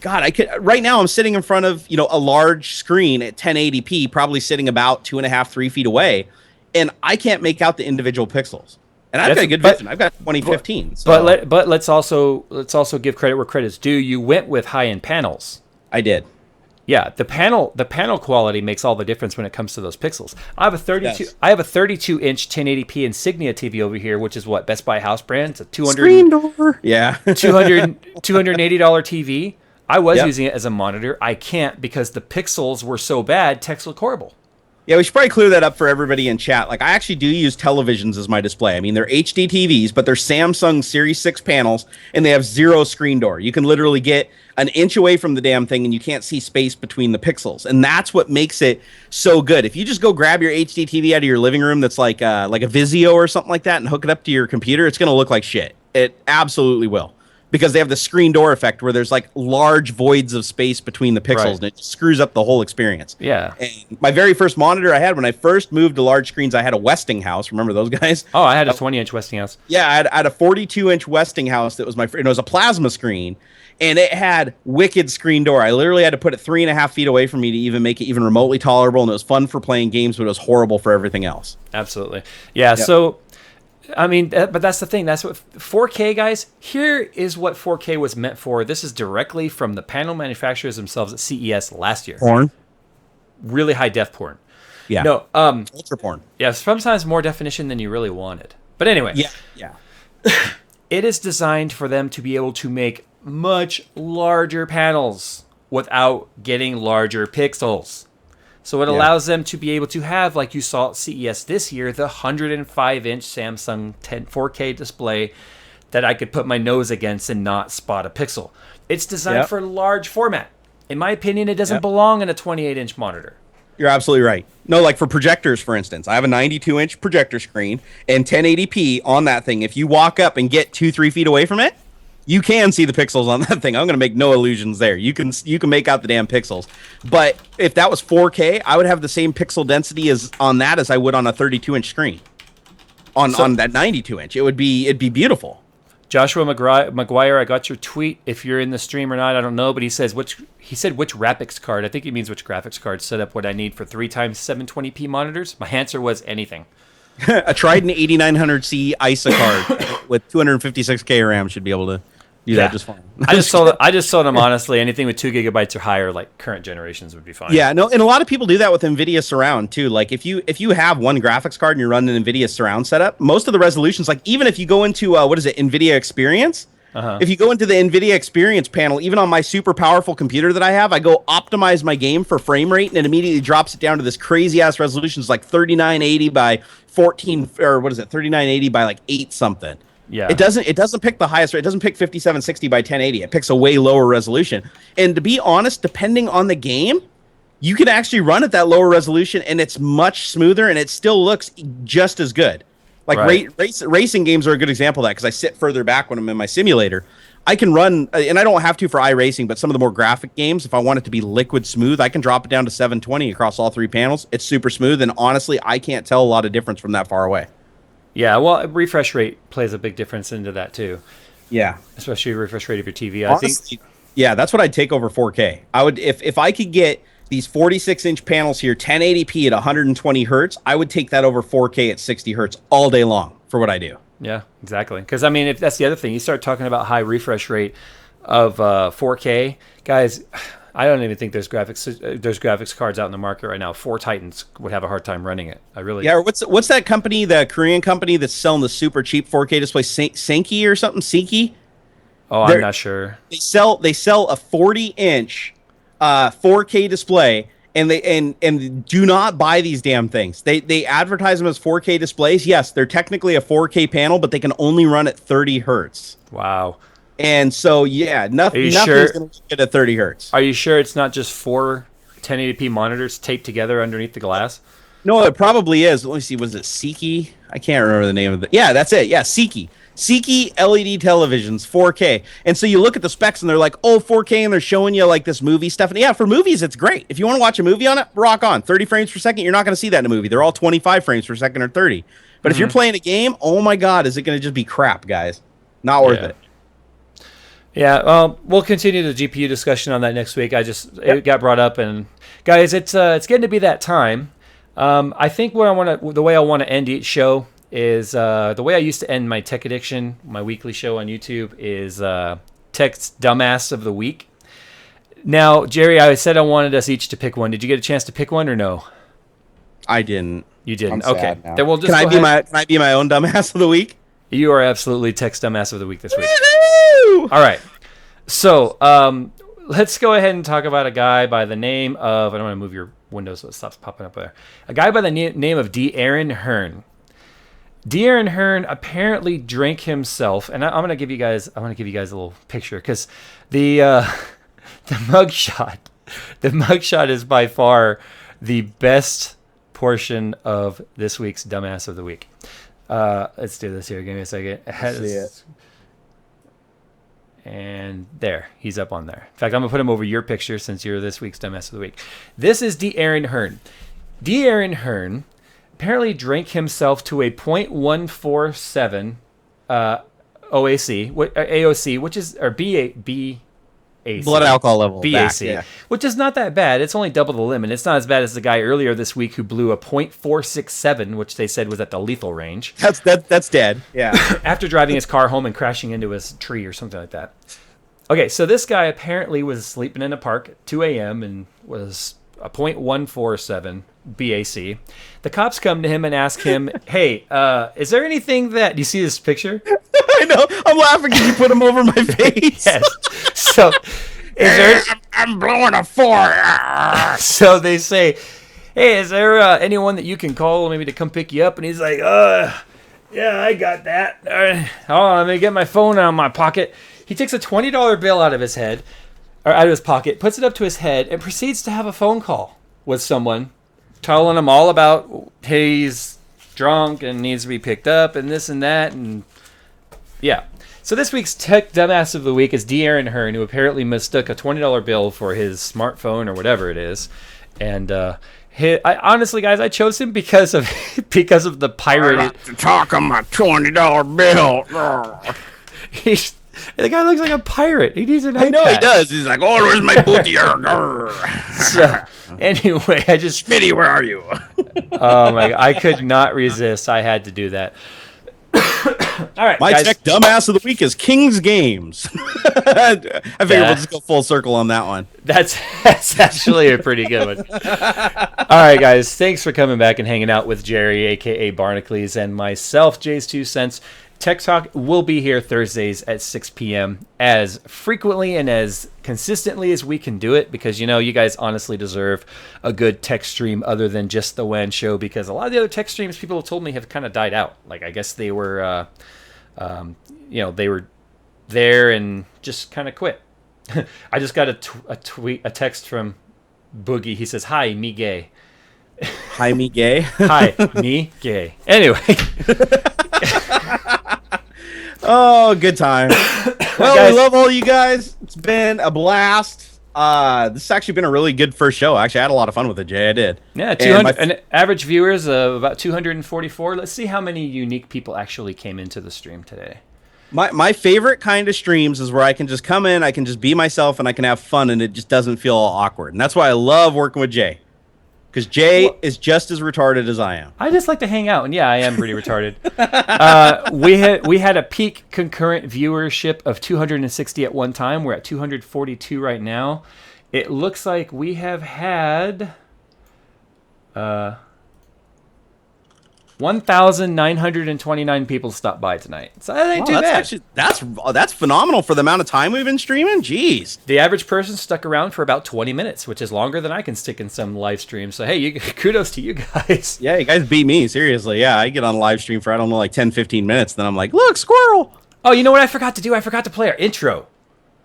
God, right now I'm sitting in front of a large screen at 1080p, probably sitting about 2.5-3 feet away, and I can't make out the individual pixels. And I've got a good vision. I've got 2015. So. But let's also give credit where credit's due. You went with high end panels. I did. Yeah, the panel quality makes all the difference when it comes to those pixels. I have a 32-inch 1080p Insignia TV over here, which is what Best Buy house brand. It's a $280 TV. I was using it as a monitor. I can't because the pixels were so bad, text looked horrible. Yeah, we should probably clear that up for everybody in chat. Like, I actually do use televisions as my display. I mean, they're HD TVs, but they're Samsung Series 6 panels, and they have 0 screen door. You can literally get an inch away from the damn thing, and you can't see space between the pixels. And that's what makes it so good. If you just go grab your HD TV out of your living room that's like a Vizio or something like that and hook it up to your computer, it's going to look like shit. It absolutely will. because they have the screen door effect where there's like large voids of space between the pixels, and it screws up the whole experience. Yeah. And my very first monitor I had when I first moved to large screens, I had a Westinghouse. Remember those guys? Oh, I had a 20-inch Westinghouse. Yeah, I had a 42-inch Westinghouse that was and it was a plasma screen, and it had wicked screen door. I literally had to put it 3.5 feet away from me to even make it even remotely tolerable, and it was fun for playing games, but it was horrible for everything else. Absolutely. Yeah, so, I mean, but that's the thing. That's what 4K, guys, here is what 4K was meant for. This is directly from the panel manufacturers themselves at CES last year. Porn? Really high def porn. Yeah. No, ultra porn. Yeah, sometimes more definition than you really wanted. But anyway. Yeah. It is designed for them to be able to make much larger panels without getting larger pixels. So it allows them to be able to have, like you saw at CES this year, the 105-inch Samsung 4K display that I could put my nose against and not spot a pixel. It's designed for large format. In my opinion, it doesn't belong in a 28-inch monitor. You're absolutely right. No, like for projectors, for instance, I have a 92-inch projector screen and 1080p on that thing. If you walk up and get 2-3 feet away from it, you can see the pixels on that thing. I'm going to make no illusions there. You can make out the damn pixels. But if that was 4K, I would have the same pixel density as I would on a 32-inch screen. On that 92-inch, it'd be beautiful. Joshua McGuire, I got your tweet. If you're in the stream or not, I don't know, but he said which graphics card. I think he means which graphics card set up what I need for 3x 720p monitors. My answer was anything. A Trident 8900C ISA card with 256K RAM should be able to do that just fine. I just told him honestly, anything with 2 gigabytes or higher, like current generations, would be fine. Yeah, no, and a lot of people do that with NVIDIA Surround too. Like if you have one graphics card and you're running an NVIDIA Surround setup, most of the resolutions, like even if you go into NVIDIA Experience, if you go into the NVIDIA Experience panel, even on my super powerful computer that I have, I go optimize my game for frame rate, and it immediately drops it down to this crazy ass resolutions like 3980 by 14 or 3980 by like 8 something. Yeah. It doesn't pick the highest rate. It doesn't pick 5760 by 1080. It picks a way lower resolution. And to be honest, depending on the game, you can actually run at that lower resolution and it's much smoother and it still looks just as good. Like racing games are a good example of that because I sit further back when I'm in my simulator. I can run, and I don't have to for iRacing, but some of the more graphic games, if I want it to be liquid smooth, I can drop it down to 720 across all 3 panels. It's super smooth, and honestly, I can't tell a lot of difference from that far away. Yeah, well, refresh rate plays a big difference into that too. Yeah, especially refresh rate of your TV. Honestly, I think. Yeah, that's what I'd take over 4K. I would if I could get these 46-inch panels here, 1080p at 120 hertz. I would take that over 4K at 60 hertz all day long for what I do. Yeah, exactly. Because I mean, if that's the other thing, you start talking about high refresh rate of 4K, guys. I don't even think there's graphics cards out in the market right now. 4 Titans would have a hard time running it. Or what's that company, the Korean company that's selling the super cheap 4K display, Senki or something? Senki? Oh, I'm not sure. They sell a 40-inch 4K display, and they do not buy these damn things. They advertise them as 4K displays. Yes, they're technically a 4K panel, but they can only run at 30 hertz. Wow. And so, yeah, nothing's going to get at 30 hertz. Are you sure it's not just 4 1080p monitors taped together underneath the glass? No, it probably is. Let me see. Was it Seiki? I can't remember the name of it. Yeah, that's it. Yeah, Seiki. Seiki LED televisions, 4K. And so you look at the specs and they're like, oh, 4K, and they're showing you like this movie stuff. And yeah, for movies, it's great. If you want to watch a movie on it, rock on. 30 frames per second, you're not going to see that in a movie. They're all 25 frames per second or 30. But if you're playing a game, oh my God, is it going to just be crap, guys? Not worth it. Yeah, we'll continue the GPU discussion on that next week. It got brought up, and guys, it's getting to be that time. I think the way I want to end each show is the way I used to end my Tech Addiction, my weekly show on YouTube, is Tech's Dumbass of the Week. Now, Jerry, I said I wanted us each to pick one. Did you get a chance to pick one or no? I didn't. You didn't. I'm okay. Now. Then we'll just can I be my own dumbass of the week? You are absolutely Tech's Dumbass of the Week this week. Woo-hoo! All right. So let's go ahead and talk about a guy by the name of, I don't want to move your window so it stops popping up there. A guy by the name of D. Aaron Hearn. D. Aaron Hearn apparently drank himself, and I'm going to give you guys a little picture because the mugshot is by far the best portion of this week's Dumbass of the Week. Let's do this here. Give me a second. And there, he's up on there. In fact, I'm going to put him over your picture since you're this week's Dumbass of the Week. This is D. Aaron Hearn. D. Aaron Hearn apparently drank himself to a .147 AOC, which is, or BAC. Blood alcohol level. BAC, which is not that bad. It's only double the limit. It's not as bad as the guy earlier this week who blew a .467, which they said was at the lethal range. That's dead. Yeah. After driving his car home and crashing into his tree or something like that. Okay, so this guy apparently was sleeping in a park at 2 a.m. and was a .147 BAC. The cops come to him and ask him, hey, is there anything that... Do you see this picture? I know. I'm laughing because you put him over my face. Yes. So, is there... I'm blowing a 4. So they say, hey, is there anyone that you can call maybe to come pick you up? And he's like, yeah, I got that. Hold on, let me get my phone out of my pocket. He takes a $20 bill out of his head, or out of his pocket, puts it up to his head, and proceeds to have a phone call with someone, telling him all about, hey, he's drunk and needs to be picked up and this and that. And yeah. So this week's Tech Dumbass of the Week is D. Aaron Hearn, who apparently mistook a $20 bill for his smartphone or whatever it is. And honestly, guys, I chose him because of the pirate. To talk on my $20 bill. The guy looks like a pirate. He needs an iPad. I know he does. He's like, oh, where's my booty? So, anyway, I just... Smitty, where are you? Oh, my God. I could not resist. I had to do that. All right, my guys. Tech Dumbass of the Week is King's Games. I figure we'll just go full circle on that one. That's actually a pretty good one. All right, guys. Thanks for coming back and hanging out with Jerry, a.k.a. Barnacles, and myself, JayzTwoCents. Tech Talk will be here Thursdays at 6 p.m. as frequently and as consistently as we can do it, because, you know, you guys honestly deserve a good tech stream other than just the WAN show, because a lot of the other tech streams people have told me have kind of died out. Like, I guess they were, they were there and just kind of quit. I just got a text from Boogie. He says, hi, me gay. Hi, me gay. Hi, me gay. Anyway. Oh, good time. Well, Guys, we love all you guys. It's been a blast. This has actually been a really good first show. Actually, I had a lot of fun with it, Jay. I did. Yeah, 200, an average viewers of about 244. Let's see how many unique people actually came into the stream today. My favorite kind of streams is where I can just come in, I can just be myself, and I can have fun, and it just doesn't feel all awkward. And that's why I love working with Jay. Because Jay is just as retarded as I am. I just like to hang out, and yeah, I am pretty retarded. We had a peak concurrent viewership of 260 at one time. We're at 242 right now. It looks like we have had 1,929 people stop by tonight. So that ain't too bad. Actually, that's phenomenal for the amount of time we've been streaming. Jeez. The average person stuck around for about 20 minutes, which is longer than I can stick in some live streams. So, hey, kudos to you guys. Yeah, you guys beat me. Seriously. Yeah, I get on a live stream for, I don't know, like 10, 15 minutes. Then I'm like, look, squirrel. Oh, you know what I forgot to do? I forgot to play our intro.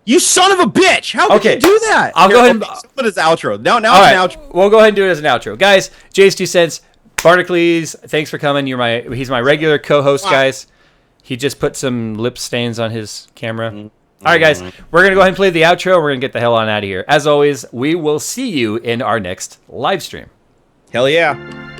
You son of a bitch. How could you do that? I'll go ahead and... Put his outro. Now it's right, an outro. We'll go ahead and do it as an outro. Guys, JayzTwoCents, Barnacles, thanks for coming. He's my regular co-host, guys. He just put some lip stains on his camera. All right, guys, we're going to go ahead and play the outro. We're going to get the hell on out of here. As always, we will see you in our next live stream. Hell yeah.